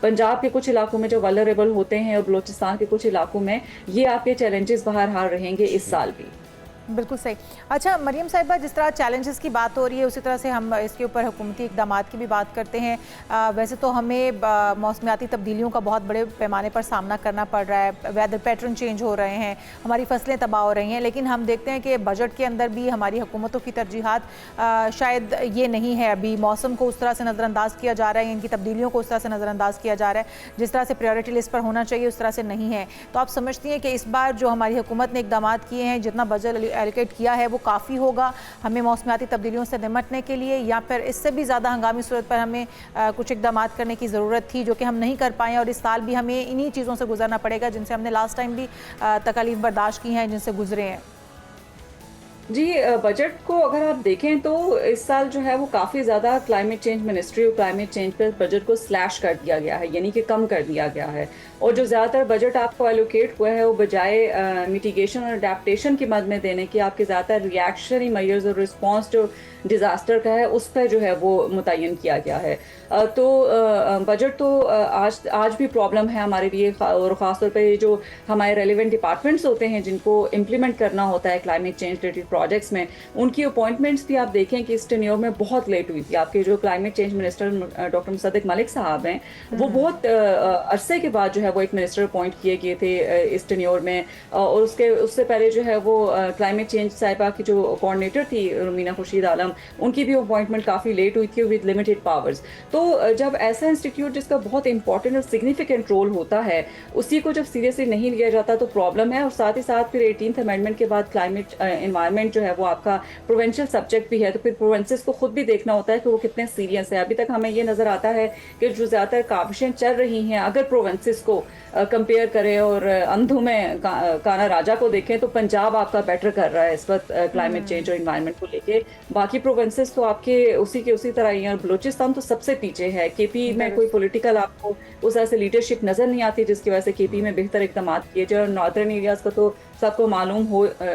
पंजाब के कुछ इलाकों में जो वल्नरेबल होते हैं और बलूचिस्तान के कुछ इलाकों में ये आपके चैलेंजेस बहरहाल रहेंगे इस साल भी। बिल्कुल सही। अच्छा मरियम साहिबा, जिस तरह चैलेंजेस की बात हो रही है उसी तरह से हम इसके ऊपर हुकूमती इक़दामात की भी बात करते हैं। वैसे तो हमें मौसमियाती तब्दीलियों का बहुत बड़े पैमाने पर सामना करना पड़ रहा है, वेदर पैटर्न चेंज हो रहे हैं, हमारी फसलें तबाह हो रही हैं, लेकिन हम देखते हैं कि बजट के अंदर भी हमारी हुकूमतों की तरजीहात शायद ये नहीं है। अभी मौसम को उस तरह से नज़रअंदाज किया जा रहा है, इनकी तब्दीलियों को उस तरह से नज़रअंदाज किया जा रहा है जिस तरह से प्रायोरिटी लिस्ट पर होना चाहिए उस तरह से नहीं है। तो आप समझती हैं कि इस बार जो हमारी हुकूमत ने इक़दामात किए हैं, जितना बजट एलोकेट किया है वो काफ़ी होगा हमें मौसमियाती तब्दीलियों से निपटने के लिए, या फिर इससे भी ज़्यादा हंगामी सूरत पर हमें कुछ इक़दामात करने की ज़रूरत थी जो कि हम नहीं कर पाए और इस साल भी हमें इन्हीं चीज़ों से गुजरना पड़ेगा जिनसे हमने लास्ट टाइम भी तकलीफ बर्दाश्त की हैं, जिनसे गुजरे हैं? जी, बजट को अगर आप देखें तो इस साल जो है वो काफ़ी ज़्यादा क्लाइमेट चेंज मिनिस्ट्री और क्लाइमेट चेंज पर बजट को स्लैश कर दिया गया है, यानी कि कम कर दिया गया है। और जो ज़्यादातर बजट आपको एलोकेट हुआ है वो बजाय मिटिगेशन और अडेप्टेशन की मद में देने के, आपके ज़्यादातर रिएक्शनरी मेजर्स और रिस्पॉन्स जो डिज़ास्टर का है उस पर जो है वो मुतय्यन किया गया है। तो बजट तो आज भी प्रॉब्लम है हमारे लिए, और ख़ासतौर पर ये जो हमारे रेलिवेंट डिपार्टमेंट्स होते हैं जिनको इम्प्लीमेंट करना होता है क्लाइमेट चेंज रिलेटेड प्रोजेक्ट्स में, उनकी अपॉइंटमेंट्स भी आप देखें कि इस टेन्योर में बहुत लेट हुई थी। आपके जो climate change minister doctor Mossadegh Malik साहब हैं वो बहुत अरसे के बाद जो है वो एक मिनिस्टर अपॉइंट किए गए थे इस टेन्योर में, और उससे पहले जो है वो क्लाइमेट चेंज साहिबा की जो कोऑर्डिनेटर थी रुमीना खुर्शीद आलम, उनकी भी अपॉइंटमेंट काफ़ी लेट हुई थी विद लिमिटेड पावर्स। तो जब ऐसा इंस्टीट्यूट जिसका बहुत इंपॉर्टेंट और सिग्निफिकेंट रोल होता है उसी को जब सीरियसली नहीं लिया जाता तो प्रॉब्लम है। और साथ ही साथ फिर 18th अमेंडमेंट के बाद क्लाइमेट एनवायरनमेंट जो है वो आपका प्रोवेंशियल सब्जेक्ट भी है, तो फिर प्रोवेंसेस को खुद भी देखना होता है कि वो कितने सीरियस है। अभी तक हमें ये नज़र आता है कि जो ज़्यादातर काविशें चल रही हैं, अगर प्रोवेंसेस को कंपेयर करें और अंधों में काना राजा को देखें तो पंजाब आपका बेटर कर रहा है इस वक्त क्लाइमेट चेंज और इन्वायरमेंट को लेके। बाकी प्रोवेंसेस तो आपके उसी के उसी तरह ही हैं, और बलूचिस्तान तो सबसे पीछे है। केपी में कोई पॉलिटिकल आपको उस तरह से लीडरशिप नज़र नहीं आती जिसकी वजह से केपी में बेहतर इक़दाम किए जाए, और नॉर्दर्न एरियाज़ का तो सबको मालूम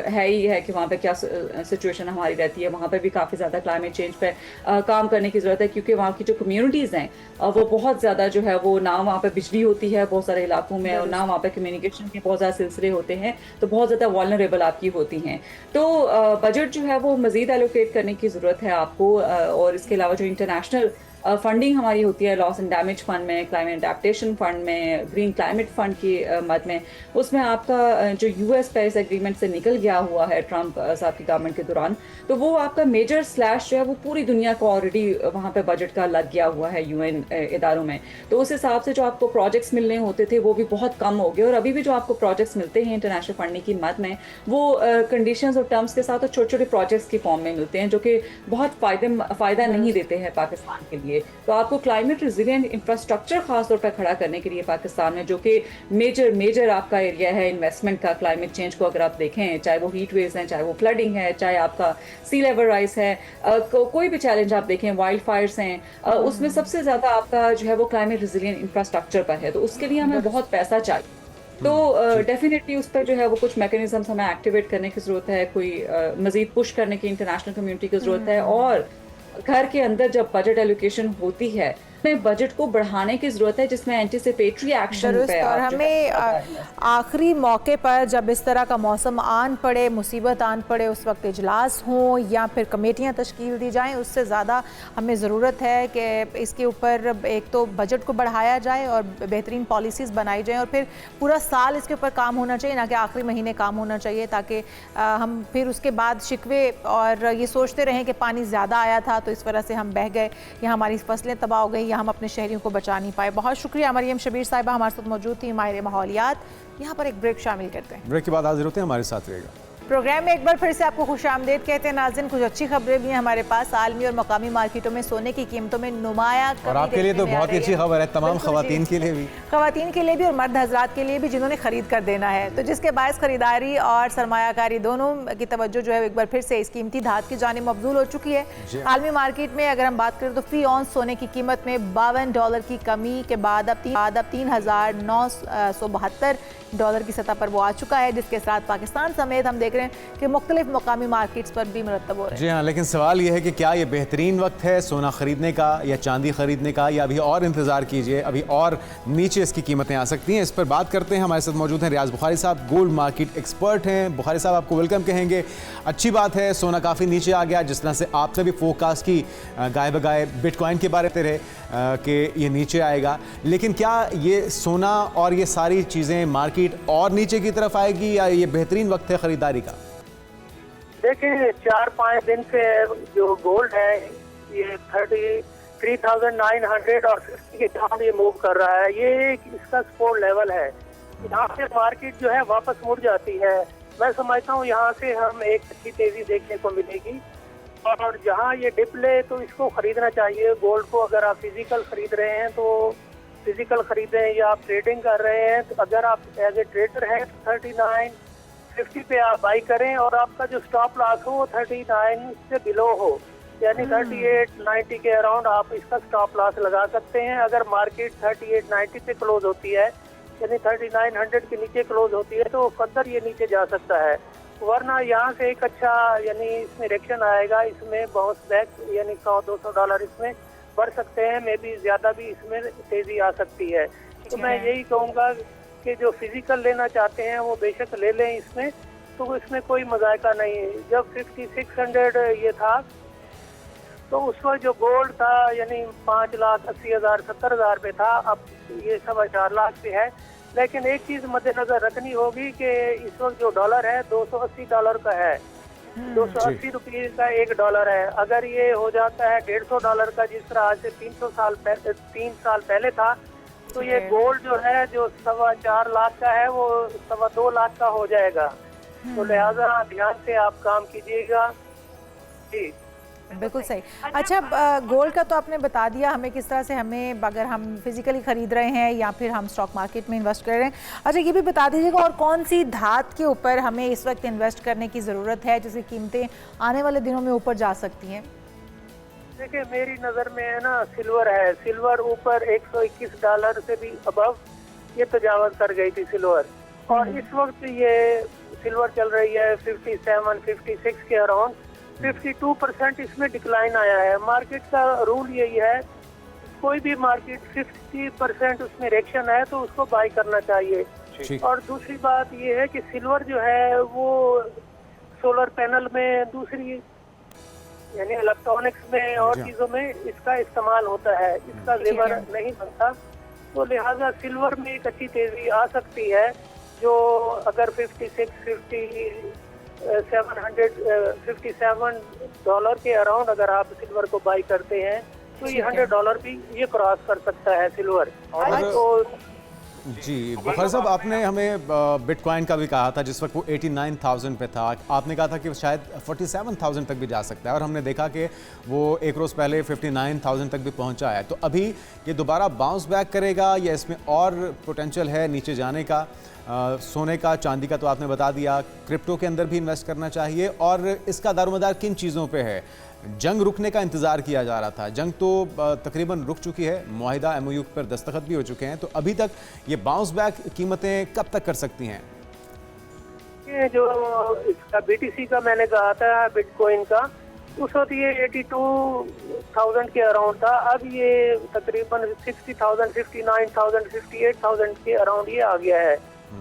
है ही है कि वहाँ पे क्या सिचुएशन हमारी रहती है। वहाँ पे भी काफ़ी ज़्यादा क्लाइमेट चेंज पे काम करने की ज़रूरत है, क्योंकि वहाँ की जो कम्युनिटीज़ हैं वो बहुत ज़्यादा जो है वो ना वहाँ पे बिजली होती है बहुत सारे इलाकों में, और ना वहाँ पे कम्युनिकेशन के बहुत ज़्यादा सिलसिले होते हैं, तो बहुत ज़्यादा वल्नरेबल आपकी होती हैं। तो बजट जो है वो मज़ीद एलोकेट करने की ज़रूरत है आपको। और इसके अलावा जो इंटरनेशनल फंडिंग हमारी होती है लॉस एंड डैमेज फंड में, क्लाइमेट एडेप्टेशन फंड में, ग्रीन क्लाइमेट फंड की मद में, उसमें आपका जो यूएस पेरिस एग्रीमेंट से निकल गया हुआ है ट्रंप साहब की गवर्नमेंट के दौरान, तो वो आपका मेजर स्लैश जो है वो पूरी दुनिया को ऑलरेडी वहाँ पे बजट का लग गया हुआ है यूएन इदारों में। तो उस हिसाब से जो आपको प्रोजेक्ट्स मिलने होते थे वो भी बहुत कम हो गए, और अभी भी जो आपको प्रोजेक्ट्स मिलते हैं इंटरनेशनल फंडिंग की मद में वो कंडीशंस और टर्म्स के साथ और छोटे छोटे प्रोजेक्ट्स की फॉर्म में मिलते हैं, जो कि बहुत फ़ायदा नहीं देते हैं पाकिस्तान के लिए। तो आपको क्लाइमेट रेजिलिएंट इंफ्रास्ट्रक्चर खास तौर पर खड़ा करने के लिए पाकिस्तान में, जो कि मेजर आपका एरिया है इन्वेस्टमेंट का क्लाइमेट चेंज को अगर आप देखें, चाहे वो हीट वेव्स हैं, चाहे वो फ्लडिंग है, चाहे आपका सी लेवल राइज है, कोई भी चैलेंज आप देखें, वाइल्ड फायर्स हैं, उसमें सबसे ज़्यादा आपका जो है वो क्लाइमेट रेजिलिएंट इंफ्रास्ट्रक्चर पर है। तो उसके लिए हमें बहुत पैसा चाहिए। तो डेफिनेटली उस पर जो है वो कुछ मैकेनिज्म्स हमें एक्टिवेट करने की ज़रूरत है, कोई मज़ीद पुश करने की इंटरनेशनल कम्युनिटी की ज़रूरत है, और घर के अंदर जब बजट एलोकेशन होती है में बजट को बढ़ाने की जरूरत है, जिसमें एंटीसिपेटरी एक्शन पे और हमें आखिरी मौके पर जब इस तरह का मौसम आन पड़े, मुसीबत आन पड़े, उस वक्त इजलास हों या फिर कमेटियां तश्कील दी जाएं, उससे ज़्यादा हमें ज़रूरत है कि इसके ऊपर एक तो बजट को बढ़ाया जाए और बेहतरीन पॉलिसीज़ बनाई जाएँ, और फिर पूरा साल इसके ऊपर काम होना चाहिए, ना कि आखिरी महीने काम होना चाहिए, ताकि हम फिर उसके बाद शिकवे और ये सोचते रहें कि पानी ज़्यादा आया था तो इस वजह से हम बह गए या हमारी फसलें तबाह हो गई, हम अपने शहरियों को बचा नहीं पाए। बहुत शुक्रिया मरियम शबीर साहिबा हमारे साथ मौजूद थी, माहिर माहौलियात। यहाँ पर एक ब्रेक शामिल करते हैं, ब्रेक के बाद हाजिर होते हैं, हमारे साथ रहेगा। प्रोग्राम में एक बार फिर से आपको खुशामदीद कहते हैं नाज़रीन। कुछ अच्छी खबरें भी हैं हमारे पास। आलमी और मकामी मार्केटों में सोने की कीमतों में नुमाया कमी, और आपके लिए तो बहुत ही अच्छी खबर है, तमाम खवातीन के लिए भी, खवातीन के लिए भी और मर्द हजरात के लिए भी जिन्होंने खरीद कर देना है, तो जिसके बायस खरीदारी और सरमायाकारी दोनों की तवज्जो जो है एक बार फिर से इस कीमती धात की जानिब मबजूल हो चुकी है। आलमी मार्केट में अगर हम बात करें तो फी ऑन्स सोने की कीमत में $52 की कमी के बाद अब $3,972 की सतह पर वो आ चुका है, जिसके साथ पाकिस्तान समेत हम देख रहे हैं कि मुख्तलिफ मकामी मार्केट्स पर भी मुरतब हो रहे हैं। जी हाँ, लेकिन सवाल यह है कि क्या ये बेहतरीन वक्त है सोना खरीदने का या चांदी खरीदने का, या अभी और इंतजार कीजिए, अभी और नीचे इसकी कीमतें आ सकती हैं। इस पर बात करते हैं। हमारे साथ मौजूद हैं रियाज बुखारी साहब, गोल्ड मार्केट एक्सपर्ट हैं। बुखारी साहब, आपको वेलकम कहेंगे। अच्छी बात है सोना काफ़ी नीचे आ गया, जिस तरह से आपने भी फोरकास्ट की गाय बगाए बिटकॉइन के बारे में रहे कि ये नीचे आएगा, लेकिन क्या ये सोना और ये सारी चीज़ें मार्केट और नीचे की तरफ आएगी या ये बेहतरीन वक्त है खरीदारी का? देखिए 4-5 दिन से जो गोल्ड है ये 33,900 और 50 के दाम ये मूव कर रहा है। ये इसका सपोर्ट लेवल है, यहाँ से मार्केट जो है वापस मुड़ जाती है। मैं समझता हूँ यहाँ से हम एक अच्छी तेजी देखने को मिलेगी, और जहाँ ये डिप ले तो इसको खरीदना चाहिए गोल्ड को। अगर आप फिजिकल खरीद रहे हैं तो फिजिकल खरीदें, या आप ट्रेडिंग कर रहे हैं तो अगर आप एज ए ट्रेडर हैं तो 39.50 पे आप बाई करें, और आपका जो स्टॉप लॉस हो वो 39 से बिलो हो, यानी 38.90 के अराउंड आप इसका स्टॉप लॉस लगा सकते हैं। अगर मार्केट 38.90 पे क्लोज होती है, यानी 3900 के नीचे क्लोज होती है, तो फर्दर ये नीचे जा सकता है, वरना यहाँ से एक अच्छा यानी इसमें रिएक्शन आएगा, इसमें बाउंस बैक यानी $100-200 इसमें बढ़ सकते हैं, मे भी ज़्यादा भी इसमें तेज़ी आ सकती है। तो मैं यही कहूँगा कि जो फिजिकल लेना चाहते हैं वो बेशक ले लें इसमें, तो इसमें कोई मजायका नहीं है। जब 5600 ये था तो उस वक्त जो गोल्ड था यानी 5,80,000 70,000 पे था, अब ये 4.25 लाख पे है। लेकिन एक चीज़ मद्देनजर रखनी होगी कि इस वक्त जो डॉलर है $280 का है, 280 रुपये का $1 है। अगर ये हो जाता है $150 का, जिस तरह आज से 3 साल पहले था, तो ये गोल्ड जो है जो 4.25 लाख का है वो 2.25 लाख का हो जाएगा। तो लिहाजा ध्यान से आप काम कीजिएगा। जी बिल्कुल सही। अच्छा, गोल्ड का तो आपने बता दिया हमें किस तरह से हमें, अगर हम फिजिकली खरीद रहे हैं या फिर हम स्टॉक मार्केट में इन्वेस्ट कर रहे हैं। अच्छा, ये भी बता दीजिएगा और कौन सी धात के ऊपर हमें इस वक्त इन्वेस्ट करने की ज़रूरत है जिसकी कीमतें आने वाले दिनों में ऊपर जा सकती हैं? देखिए मेरी नज़र में है ना सिल्वर है। सिल्वर ऊपर $121 से भी अबव ये तजावज़ कर गई थी सिल्वर। और इस वक्त ये सिल्वर चल रही है 57, 56 के अराउंड। 52% इसमें डिक्लाइन आया है। मार्केट का रूल यही है, कोई भी मार्केट 50% उसमें रिएक्शन है तो उसको बाय करना चाहिए। और दूसरी बात ये है कि सिल्वर जो है वो सोलर पैनल में, दूसरी यानी इलेक्ट्रॉनिक्स में और चीज़ों में इसका इस्तेमाल होता है, इसका लेबर नहीं बनता, तो लिहाजा सिल्वर में एक अच्छी तेजी आ सकती है। जो अगर 57 डॉलर के अराउंड अगर आप सिल्वर को बाई करते हैं तो ये $100 भी ये क्रॉस कर सकता है सिल्वर। तो जी बुखारी साहब, आपने हमें बिटकॉइन का भी कहा था जिस वक्त वो 89,000 पे था, आपने कहा था कि शायद 47,000 तक भी जा सकता है और हमने देखा कि वो एक रोज़ पहले 59,000 तक भी पहुंचा है। तो अभी ये दोबारा बाउंस बैक करेगा या इसमें और पोटेंशियल है नीचे जाने का? सोने का, चांदी का तो आपने बता दिया, क्रिप्टो के अंदर भी इन्वेस्ट करना चाहिए और इसका दारोमदार किन चीज़ों पे है? जंग रुकने का इंतज़ार किया जा रहा था, जंग तो तकरीबन रुक चुकी है, मुआहिदा MOU पर दस्तखत भी हो चुके हैं, तो अभी तक ये बाउंस बैक कीमतें कब तक कर सकती हैं? ये जो इसका BTC का मैंने कहा था, बिटकॉइन का, उस वक्त ये 82,000 के अराउंड था, अब ये तकरीबन 60,000, 59,000, 58,000 के अराउंड ये आ गया है।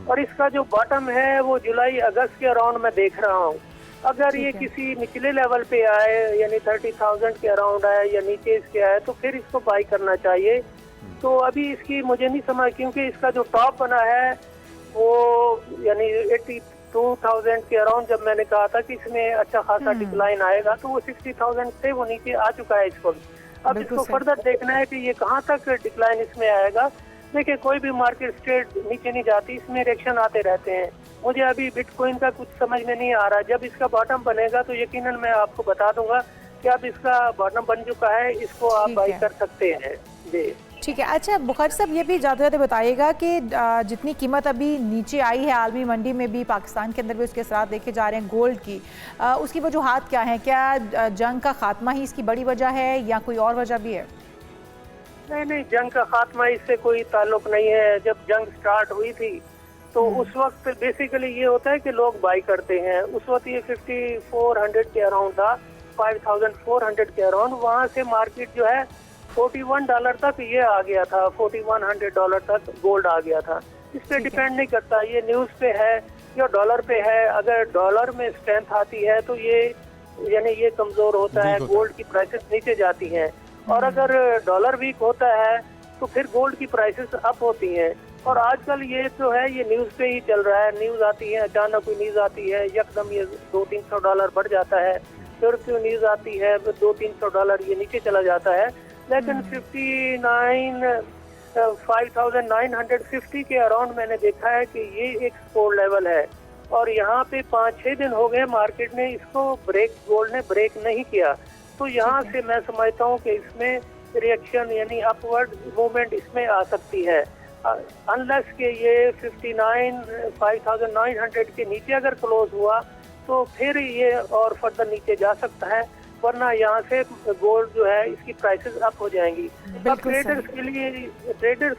और इसका जो बॉटम है वो जुलाई अगस्त के अराउंड में देख रहा हूँ। अगर ये किसी निचले लेवल पे आए यानी 30,000 के अराउंड आए या नीचे इसके आए तो फिर इसको बाई करना चाहिए। तो अभी इसकी मुझे नहीं समझ, क्योंकि इसका जो टॉप बना है वो यानी 82,000 के अराउंड, जब मैंने कहा था कि इसमें अच्छा खासा डिक्लाइन आएगा तो वो 60,000 से वो नीचे आ चुका है इस वक्त। अब इसको फर्दर देखना है कि ये कहाँ तक डिक्लाइन इसमें आएगा। देखिए कोई भी मार्केट स्ट्रेट नीचे नहीं जाती, इसमें रिएक्शन आते रहते हैं। मुझे अभी बिटकॉइन का कुछ समझ में नहीं आ रहा, जब इसका बॉटम बनेगा तो यकीनन मैं आपको बता दूंगा कि अब इसका बॉटम बन चुका है, इसको आप बाई कर सकते हैं। जी ठीक है। अच्छा बुखारी साहब, ये भी ज़्यादा बताइएगा कि जितनी कीमत अभी नीचे आई है आलमी मंडी में भी, पाकिस्तान के अंदर भी उसके साथ देखे जा रहे हैं गोल्ड की, उसकी वजूहात क्या हैं? क्या जंग का खात्मा ही इसकी बड़ी वजह है या कोई और वजह भी है? नहीं, जंग का खात्मा इससे कोई ताल्लुक नहीं है। जब जंग स्टार्ट हुई थी तो उस वक्त बेसिकली ये होता है कि लोग बाई करते हैं। उस वक्त ये 5400 के अराउंड था, 5400 के अराउंड, वहाँ से मार्केट जो है $41 तक ये आ गया था, $4100 तक गोल्ड आ गया था। इस पे डिपेंड नहीं करता, ये न्यूज़ पे है या डॉलर पे है। अगर डॉलर में स्ट्रेंथ आती है तो ये यानी ये कमजोर होता है, गोल्ड की प्राइसेस नीचे जाती हैं। और अगर डॉलर वीक होता है तो फिर गोल्ड की प्राइसेस अप होती हैं। और आजकल ये जो है ये न्यूज़ पे ही चल रहा है, न्यूज़ आती है, अचानक कोई न्यूज़ आती है, यकदम ये $200-300 बढ़ जाता है, फिर क्यों न्यूज़ आती है $200-300 ये नीचे चला जाता है। लेकिन 5,950 के अराउंड मैंने देखा है कि ये एक सपोर्ट लेवल है और यहाँ पे 5-6 दिन हो गए मार्केट ने इसको गोल्ड ने ब्रेक नहीं किया। तो यहाँ से मैं समझता हूँ कि इसमें रिएक्शन यानी अपवर्ड मूवमेंट इसमें आ सकती है, अनलेस के ये 5,900 के नीचे अगर क्लोज हुआ तो फिर ये और फर्दर नीचे जा सकता है, वरना यहाँ से गोल्ड जो है इसकी प्राइसेस अप हो जाएंगी। अब ट्रेडर्स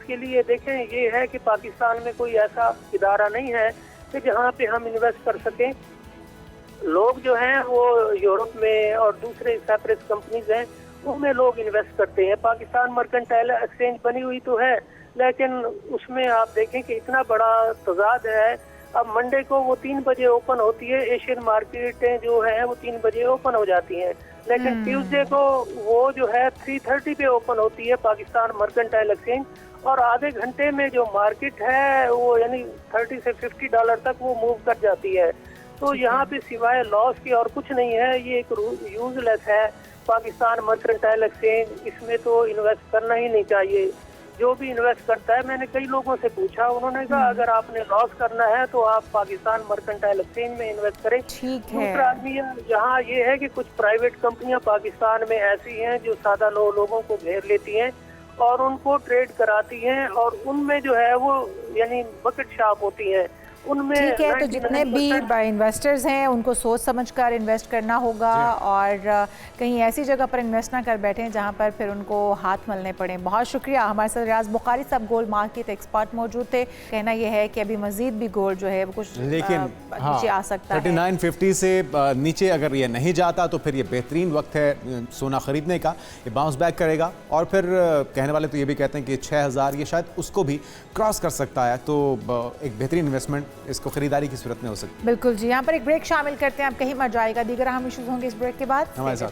के लिए देखें ये है कि पाकिस्तान में कोई ऐसा इदारा नहीं है कि जहाँ पे हम इन्वेस्ट कर सकें। लोग जो हैं वो यूरोप में और दूसरे सेपरेट कंपनीज हैं उनमें लोग इन्वेस्ट करते हैं। पाकिस्तान मर्केंटाइल एक्सचेंज बनी हुई तो है, लेकिन उसमें आप देखें कि इतना बड़ा तजाद है। अब मंडे को वो 3 बजे ओपन होती है, एशियन मार्केटें जो है वो 3 बजे ओपन हो जाती हैं, लेकिन ट्यूसडे को वो जो है 3:30 पे ओपन होती है पाकिस्तान मर्केंटाइल एक्सचेंज। और आधे घंटे में जो मार्केट है वो यानी $30 से $50 तक वो मूव कर जाती है। तो यहाँ पे सिवाय लॉस के और कुछ नहीं है, ये एक यूजलेस है पाकिस्तान मर्केंटाइल एक्सचेंज, इसमें तो इन्वेस्ट करना ही नहीं चाहिए। जो भी इन्वेस्ट करता है, मैंने कई लोगों से पूछा, उन्होंने कहा अगर आपने लॉस करना है तो आप पाकिस्तान मर्केंटाइल एक्सचेंज में इन्वेस्ट करें। दूसरा आदमी यहाँ ये है कि कुछ प्राइवेट कंपनियां पाकिस्तान में ऐसी हैं जो सादा लोगों को घेर लेती हैं और उनको ट्रेड कराती हैं और उनमें जो है वो यानी बकेट शॉप होती हैं उनमें ठीक है, तो 99% जितने भी इन्वेस्टर्स हैं उनको सोच समझकर इन्वेस्ट करना होगा और कहीं ऐसी जगह पर इन्वेस्ट ना कर बैठें जहां पर फिर उनको हाथ मलने पड़े। बहुत शुक्रिया। हमारे साथ रियाज बुखारी साहब गोल्ड मार्केट एक्सपर्ट मौजूद थे। कहना यह है कि अभी मजीद भी गोल्ड जो है वो कुछ लेकिन नीचे आ सकता है। 3950 से नीचे अगर ये नहीं जाता तो फिर ये बेहतरीन वक्त है सोना खरीदने का। ये बाउंस बैक करेगा और फिर कहने वाले तो ये भी कहते हैं कि 6000 ये शायद उसको भी क्रॉस कर सकता है, तो एक बेहतरीन इन्वेस्टमेंट इसको खरीदारी की सूरत में हो सकती है। बिल्कुल जी। यहाँ पर एक ब्रेक शामिल करते हैं, आप कहीं मत जाएगा। दीगर अहम इशूज़ होंगे इस ब्रेक के बाद हमारे साथ।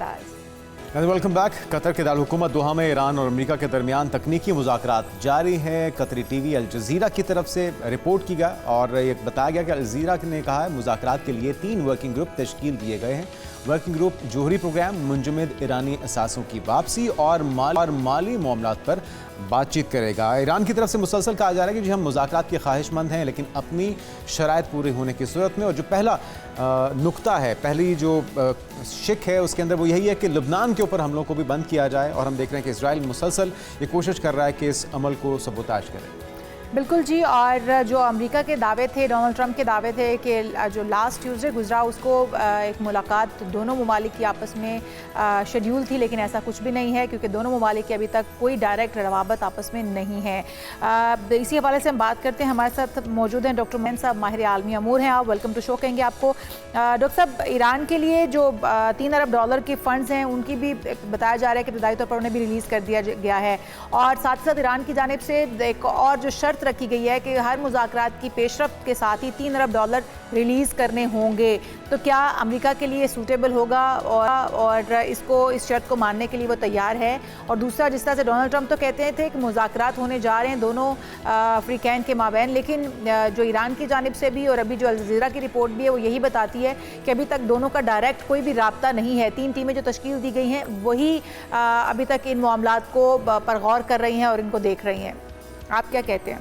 Welcome back. कतर के दारुल-हुकूमत दोहा में ईरान और अमेरिका के दरमियान तकनीकी मुज़ाकरात जारी हैं। कतरी टीवी अल जज़ीरा की तरफ से रिपोर्ट की गया और ये बताया गया कि अल जज़ीरा ने कहा है मुज़ाकरात के लिए 3 वर्किंग ग्रुप तश्कील दिए गए हैं। वर्किंग ग्रुप जोहरी प्रोग्राम, मुंजमद ईरानी असासों की वापसी और माली मामलात पर बातचीत करेगा। ईरान की तरफ से मुसलसल कहा जा रहा है कि जी हम मुज़ाकरात के ख्वाहिशमंद हैं, लेकिन अपनी शराइत पूरी होने की सूरत में। और जो पहला नुक्ता है, पहली जो शिक है उसके अंदर वो यही है कि लबनान के ऊपर हमलों को भी बंद किया जाए। और हम देख रहे हैं कि इजराइल मुसलसल ये कोशिश कर रहा है कि इस अमल को सबूताज करे। बिल्कुल जी। और जो अमेरिका के दावे थे, डोनाल्ड ट्रंप के दावे थे कि जो लास्ट ट्यूसडे गुजरा उसको एक मुलाकात दोनों ममालिक की आपस में शेड्यूल थी, लेकिन ऐसा कुछ भी नहीं है क्योंकि दोनों ममालिक की अभी तक कोई डायरेक्ट रवाबत आपस में नहीं है। इसी हवाले से हम बात करते हैं। हमारे साथ मौजूद हैं डॉक्टर मोइन साहब, माहिर आलमी अमूर हैं। आप वेलकम टू शो कहेंगे आपको। डॉक्टर साहब, ईरान के लिए जो $3 अरब के फ़ंड्स हैं उनकी भी बताया जा रहा है कि इब्तदाई तौर पर उन्हें भी रिलीज़ कर दिया गया है और साथ ही साथ ईरान की जानिब से एक और जो शर्त रखी गई है कि हर मुज़ाकरात की पेशरफ्त के साथ ही $3 अरब रिलीज़ करने होंगे। तो क्या अमेरिका के लिए सूटेबल होगा और इस शर्त को मानने के लिए वो तैयार है? और दूसरा, जिस तरह से डोनाल्ड ट्रंप तो कहते थे कि मुज़ाकरात होने जा रहे हैं दोनों अफ्रीकैन के माबैन, लेकिन जो ईरान की जानिब से भी और अभी जो अल जज़ीरा की रिपोर्ट भी है वो यही बताती है कि अभी तक दोनों का डायरेक्ट कोई भी राब्ता नहीं है। 3 टीमें जो तश्कील दी गई हैं वही अभी तक इन मामलात को पर गौर कर रही हैं और इनको देख रही हैं। आप क्या कहते हैं?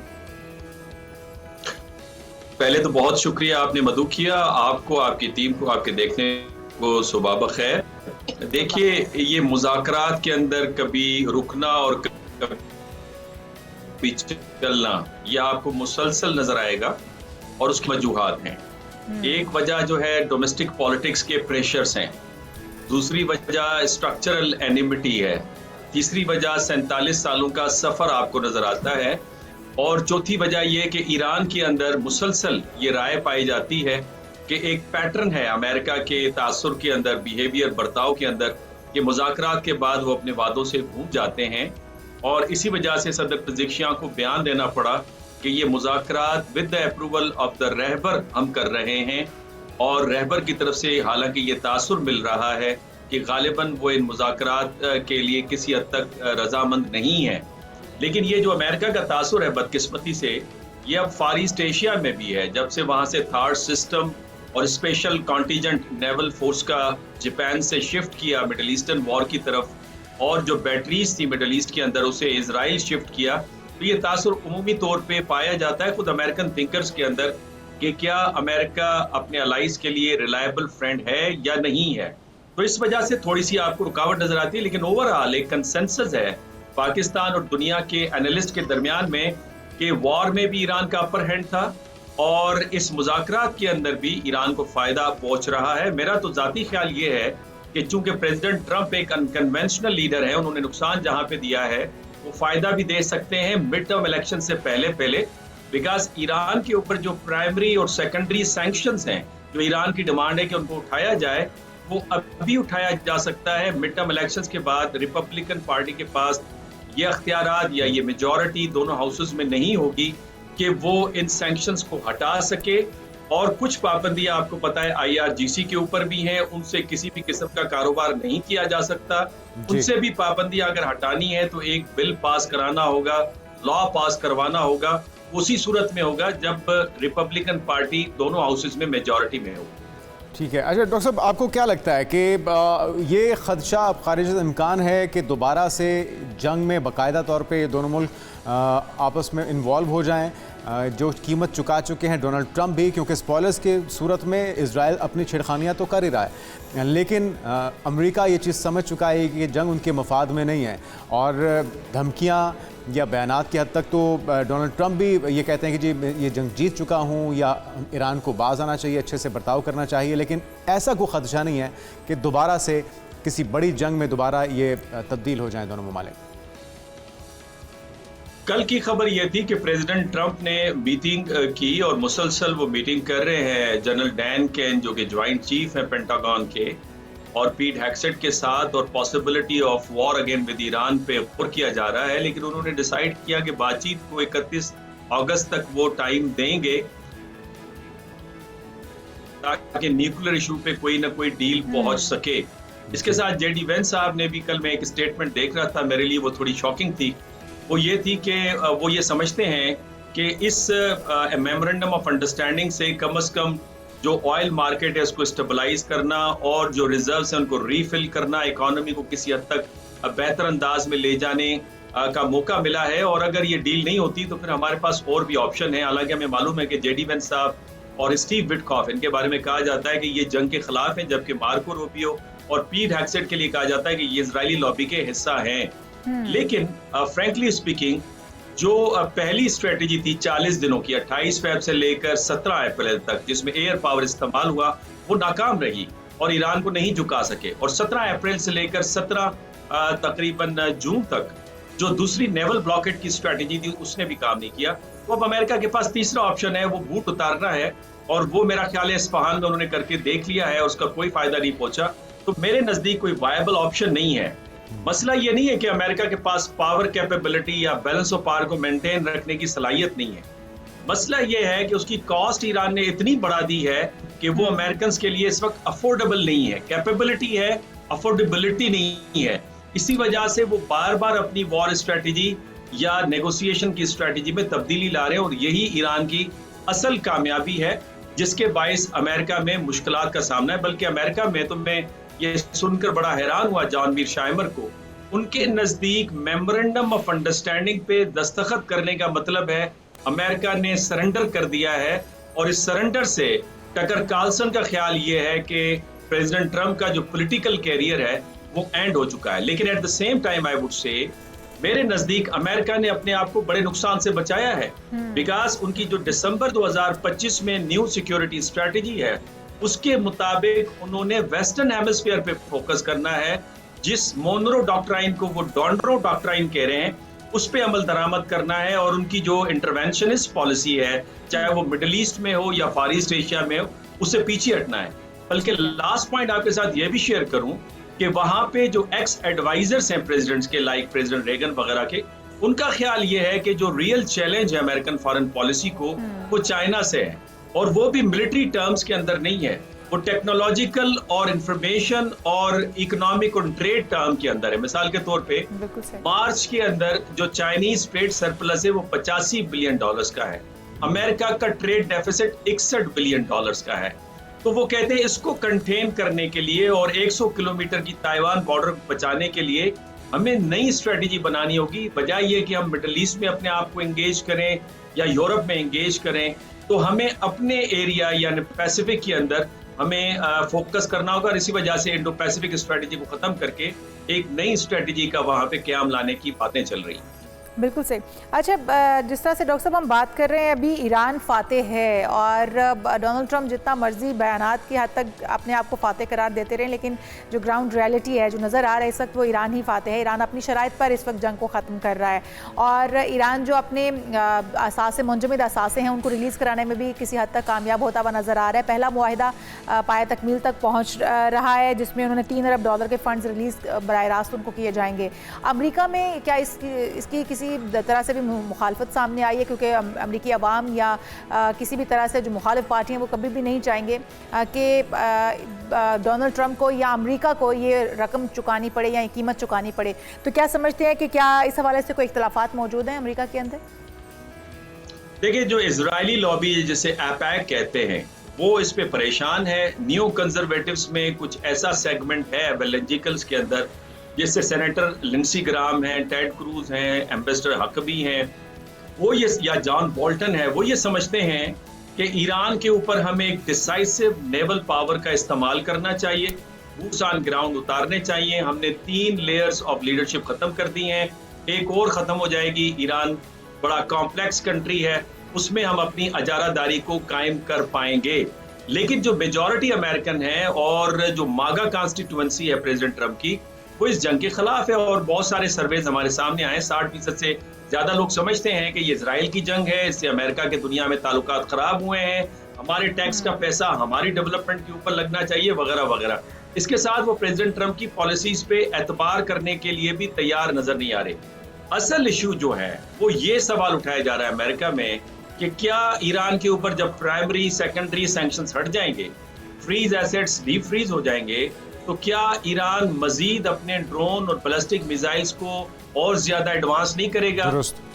पहले तो बहुत शुक्रिया आपने मधु किया, आपको, आपकी टीम को, आपके देखने को सुबह बखैर। देखिए, ये मुज़ाकरात के अंदर कभी रुकना और कभी चलना ये आपको मुसलसल नजर आएगा और उसकी वजूहात हैं। एक वजह जो है डोमेस्टिक पॉलिटिक्स के प्रेशर्स हैं, दूसरी वजह स्ट्रक्चरल एनिमिटी है, तीसरी वजह 47 सालों का सफर आपको नजर आता है और चौथी वजह यह कि ईरान के अंदर मुसलसल ये राय पाई जाती है कि एक पैटर्न है अमेरिका के तासुर के अंदर, बिहेवियर, बर्ताव के अंदर, कि मुज़ाकरात के बाद वो अपने वादों से भूल जाते हैं और इसी वजह से सदर पज़ेशियां को बयान देना पड़ा कि ये मुज़ाकरात with the approval of the रहबर हम कर रहे हैं और रहबर की तरफ से हालांकि ये तासुर मिल रहा है कि गालिबन वो इन मुज़ाकरात के लिए किसी हद तक रजामंद नहीं है। लेकिन ये जो अमेरिका का तासुर है बदकिस्मती से, ये अब फार ईस्ट एशिया में भी है। जब से वहाँ से थार्ड सिस्टम और स्पेशल कॉन्टीजेंट नेवल फोर्स का जापान से शिफ्ट किया मिडल ईस्टर्न वॉर की तरफ और जो बैटरीज थी मिडल ईस्ट के अंदर उसे इजराइल शिफ्ट किया, तो ये तासुर उमूमी तौर पे पाया जाता है खुद अमेरिकन थिंकर्स के अंदर कि क्या अमेरिका अपने अलाइज के लिए रिलायबल फ्रेंड है या नहीं है। तो इस वजह से थोड़ी सी आपको रुकावट नजर आती है, लेकिन ओवरऑल एक कंसेंसस है पाकिस्तान और दुनिया के एनालिस्ट के दरमियान में कि वॉर में भी ईरान का अपर हैंड था और इस मुज़ाकरात के अंदर भी ईरान को फायदा पहुंच रहा है। मेरा तो जाती ख्याल ये है कि चूंकि प्रेसिडेंट ट्रंप एक अनकन्वेंशनल लीडर है, उन्होंने नुकसान जहां पे दिया है वो फायदा भी दे सकते हैं मिड टर्म इलेक्शन से पहले, बिकॉज ईरान के ऊपर जो प्राइमरी और सेकेंडरी सैंक्शंस हैं, जो ईरान की डिमांड है कि उनको उठाया जाए, वो अभी उठाया जा सकता है। मिड टर्म इलेक्शंस के बाद रिपब्लिकन पार्टी के पास ये अख्तियारात या ये मेजॉरिटी दोनों हाउसेस में नहीं होगी कि वो इन सैंक्शंस को हटा सके। और कुछ पाबंदियां आपको पता है IRGC के ऊपर भी हैं, उनसे किसी भी किस्म का कारोबार नहीं किया जा सकता। उनसे भी पाबंदियां अगर हटानी है तो एक बिल पास कराना होगा, लॉ पास करवाना होगा। उसी सूरत में होगा जब रिपब्लिकन पार्टी दोनों हाउसेस में मेजॉरिटी में होगी। ठीक है। अच्छा डॉक्टर साहब, आपको क्या लगता है कि ये खदशा अब खारिज इम्कान है कि दोबारा से जंग में बाकायदा तौर पे ये दोनों मुल्क आपस में इन्वॉल्व हो जाएं, जो कीमत चुका चुके हैं डोनाल्ड ट्रंप भी, क्योंकि स्पॉयलर्स के सूरत में इजराइल अपनी छेड़खानियां तो कर ही रहा है, लेकिन अमेरिका ये चीज़ समझ चुका है कि ये जंग उनके मफाद में नहीं है। और धमकियां या बयानात की हद तक तो डोनाल्ड ट्रंप भी ये कहते हैं कि जी ये जंग जीत चुका हूँ या ईरान को बाज आना चाहिए, अच्छे से बर्ताव करना चाहिए, लेकिन ऐसा कोई खदशा नहीं है कि दोबारा से किसी बड़ी जंग में दोबारा ये तब्दील हो जाएं दोनों ममालिक। कल की खबर यह थी कि प्रेसिडेंट ट्रंप ने मीटिंग की और मुसलसल वो मीटिंग कर रहे हैं जनरल डैन केन, जो कि ज्वाइंट चीफ है पेंटागन के, और पीट हेग्सेट के साथ, और possibility of war again with Iran पे गौर किया जा रहा है। लेकिन उन्होंने डिसाइड किया कि बातचीत को 31 अगस्त तक वो टाइम देंगे ताकि न्यूक्लियर इशू पे कोई ना कोई डील पहुंच सके। इसके साथ जेडी वेंस साहब ने भी, कल मैं एक स्टेटमेंट देख रहा था, मेरे लिए वो थोड़ी शॉकिंग थी। वो ये थी कि वो ये समझते हैं कि इस मेमोरेंडम ऑफ अंडरस्टैंडिंग से कम जो ऑयल मार्केट है उसको स्टेबलाइज करना और जो रिजर्व्स हैं उनको रीफिल करना, इकोनॉमी को किसी हद तक बेहतर अंदाज में ले जाने का मौका मिला है। और अगर ये डील नहीं होती तो फिर हमारे पास और भी ऑप्शन है। हालांकि हमें मालूम है कि जेडी वेंस साहब और स्टीव विटकॉफ, इनके बारे में कहा जाता है कि ये जंग के खिलाफ है, जबकि मार्को रूबियो और पीट हेग्सेट के लिए कहा जाता है कि ये इजरायली लॉबी के हिस्सा हैं। लेकिन फ्रैंकली स्पीकिंग, जो पहली स्ट्रेटेजी थी 40 दिनों की, 28 फरवरी से लेकर 17 अप्रैल तक, जिसमें एयर पावर इस्तेमाल हुआ, वो नाकाम रही और ईरान को नहीं झुका सके। और 17 अप्रैल से लेकर 17 तकरीबन जून तक जो दूसरी नेवल ब्लॉकेट की स्ट्रेटेजी थी उसने भी काम नहीं किया। तो अब अमेरिका के पास तीसरा ऑप्शन है, वो बूट उतारना है, और वो मेरा ख्याल है इस्फहान में उन्होंने करके देख लिया है, उसका कोई फायदा नहीं पहुंचा। तो मेरे नजदीक कोई वायबल ऑप्शन नहीं है। मसला ये नहीं है कि अमेरिका के पास पावर कैपेबिलिटी या बैलेंस ऑफ पावर को मेंटेन रखने की सलाहियत नहीं है। मसला ये है कि उसकी कॉस्ट ईरान ने इतनी बढ़ा दी है कि वो अमेरिकन के लिए इस वक्त अफोर्डेबल नहीं है। कैपेबिलिटी है, अफोर्डेबिलिटी नहीं है। इसी वजह से वो बार बार अपनी वॉर स्ट्रेटेजी या नेगोशिएशन की स्ट्रेटेजी में तब्दीली ला रहे हैं, और यही ईरान की असल कामयाबी है, जिसके बायस अमेरिका में मुश्किलात का सामना है। बल्कि अमेरिका में तो मैं ये सुनकर बड़ा हैरान हुआ जॉन शाइमर को, उनके नजदीक मेमोरेंडम ऑफ अंडरस्टैंडिंग पे दस्तखत करने का मतलब है अमेरिका ने सरेंडर कर दिया है। और इस सरेंडर से टकर कार्लसन का ख्याल ये है कि प्रेसिडेंट ट्रंप का जो पॉलिटिकल कैरियर है वो एंड हो चुका है। लेकिन at the same time I would say, मेरे नजदीक अमेरिका ने अपने आप को बड़े नुकसान से बचाया है, बिकॉज उनकी जो दिसंबर 2025 में न्यू सिक्योरिटी स्ट्रेटेजी है उसके मुताबिक उन्होंने वेस्टर्न हेमिस्फीयर पे फोकस करना है। जिस मोनरो डॉक्ट्राइन को वो डॉन्ड्रो डॉक्ट्राइन कह रहे हैं, उस पे अमल दरामद करना है। और उनकी जो इंटरवेंशनिस्ट पॉलिसी है, चाहे वो मिडिल ईस्ट में हो या फार ईस्ट एशिया में हो, उससे पीछे हटना है। बल्कि लास्ट पॉइंट आपके साथ ये भी शेयर करूं कि वहां पे जो एक्स एडवाइजर्स हैं प्रेसिडेंट्स के, लाइक प्रेसिडेंट रेगन वगैरह के, उनका ख्याल ये है कि जो रियल चैलेंज है अमेरिकन फॉरेन पॉलिसी को, वो चाइना से है, और वो भी मिलिट्री टर्म्स के अंदर नहीं है, वो टेक्नोलॉजिकल और इंफॉर्मेशन और इकोनॉमिक और ट्रेड टर्म के अंदर है। मिसाल के तौर पे मार्च के अंदर जो चाइनीज ट्रेड सरप्लस है वो $85 बिलियन का है, अमेरिका का ट्रेड डेफिसिट $61 बिलियन का है। तो वो कहते हैं इसको कंटेन करने के लिए और 100 किलोमीटर की ताइवान बॉर्डर को बचाने के लिए हमें नई स्ट्रेटेजी बनानी होगी। बजाय ये कि हम मिडिल ईस्ट में अपने आप को एंगेज करें या यूरोप में एंगेज करें, तो हमें अपने एरिया यानी पैसिफिक के अंदर हमें फोकस करना होगा। और इसी वजह से इंडो पैसिफिक स्ट्रेटेजी को खत्म करके एक नई स्ट्रेटेजी का वहां पे क्याम लाने की बातें चल रही हैं। बिल्कुल सही। अच्छा, जिस तरह से डॉक्टर साहब हम बात कर रहे हैं, अभी ईरान फातेह है और डोनाल्ड ट्रंप जितना मर्जी बयानात की हद तक अपने आप को फातेह करार देते रहे, लेकिन जो ग्राउंड रियलिटी है, जो नज़र आ रहा है इस वक्त, वो ईरान ही फातेह है। ईरान अपनी शराइत पर इस वक्त जंग को ख़त्म कर रहा है, और ईरान जो अपने असासे मुंजमद असासे हैं उनको रिलीज़ कराने में भी किसी हद तक कामयाब होता हुआ नज़र आ रहा है। पहला मुआहिदा पाया तकमील तक पहुँच रहा है, जिसमें उन्होंने $3 अरब के फ़ंड्स रिलीज़ बराह रास्त उनको किए जाएंगे। अमरीका में क्या इसकी किसी तरह से भी मुखालफत सामने आई है? क्योंकि अमरीकी अवाम या किसी भी तरह से जो मुखालिफ पार्टी हैं वो कभी भी नहीं चाहेंगे कि डोनाल्ड ट्रंप को या अमरीका को ये रकम चुकानी पड़े या कीमत चुकानी पड़े। तो क्या समझते हैं कि क्या इस हवाले से कोई इख्तलाफात मौजूद हैं अमरीका के अंदर? देखिए, जो इजरायली लॉबी जिसे एपैक कहते हैं वो इस पे परेशान है। न्यू कंजर्वेटिव्स में कुछ ऐसा सेगमेंट है एवेंजेलिकल्स के अंदर, जिससे सेनेटर लिंडसी ग्राहम हैं, टेड क्रूज हैं, एम्बेसडर हकबी हैं, वो ये, या जॉन बोल्टन है, वो ये समझते हैं कि ईरान के ऊपर हमें एक डिसाइसिव नेवल पावर का इस्तेमाल करना चाहिए, बूट्स ऑन ग्राउंड उतारने चाहिए। हमने 3 लेयर्स ऑफ लीडरशिप खत्म कर दी हैं, एक और खत्म हो जाएगी। ईरान बड़ा कॉम्प्लेक्स कंट्री है, उसमें हम अपनी अजारादारी को कायम कर पाएंगे। लेकिन जो मेजॉरिटी अमेरिकन है और जो मागा कॉन्स्टिट्यूएंसी है प्रेसिडेंट ट्रंप की, वो इस जंग के खिलाफ है। और बहुत सारे सर्वेज हमारे सामने आए, 60% से ज्यादा लोग समझते हैं कि ये इजराइल की जंग है, इससे अमेरिका के दुनिया में ताल्लुकात खराब हुए हैं, हमारे टैक्स का पैसा हमारी डेवलपमेंट के ऊपर लगना चाहिए, वगैरह वगैरह। इसके साथ वो प्रेसिडेंट ट्रंप की पॉलिसीज पे एतबार करने के लिए भी तैयार नजर नहीं आ रहे। असल इशू जो है वो ये सवाल उठाया जा रहा है अमेरिका में कि क्या ईरान के ऊपर जब प्राइमरी सेकेंडरी सैंक्शंस हट जाएंगे, फ्रीज एसेट्स डी फ्रीज हो जाएंगे, तो क्या ईरान मजीद अपने ड्रोन और बैलिस्टिक मिसाइल्स को और ज्यादा एडवांस नहीं करेगा?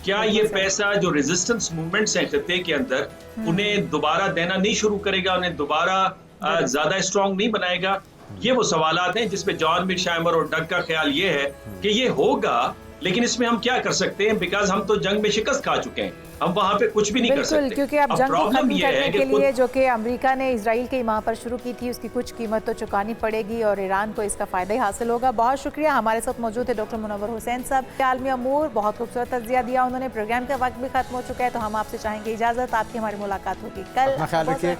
क्या ये पैसा जो रेजिस्टेंस मूवमेंट्स हैं खत्ते के अंदर, उन्हें दोबारा देना नहीं शुरू करेगा, उन्हें दोबारा ज्यादा स्ट्रॉन्ग नहीं बनाएगा? ये वो सवालात हैं जिसपे जॉन मिरशाइमर और डग का ख्याल ये है कि ये होगा, लेकिन इसमें हम क्या कर सकते हैं, बिकॉज हम तो जंग में शिकस्त खा चुके हैं, हम वहाँ पे कुछ भी नहीं कर सकते। क्योंकि अब जंग को खत्म करने के लिए जो कि अमेरिका ने इजराइल के वहाँ पर शुरू की थी, उसकी कुछ कीमत तो चुकानी पड़ेगी और ईरान को इसका फ़ायदा ही हासिल होगा। बहुत शुक्रिया। हमारे साथ मौजूद है डॉक्टर मुनव्वर हुसैन साहब, आलमी अमूर। बहुत खूबसूरत तज्जिया दिया उन्होंने। प्रोग्राम का वक्त भी खत्म हो चुका है, तो हम आपसे चाहेंगे इजाज़त। आपकी हमारी मुलाकात होगी कल। ख्याल रखिए।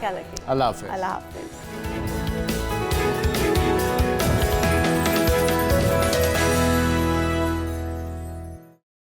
अल्लाह हाफ़िज़।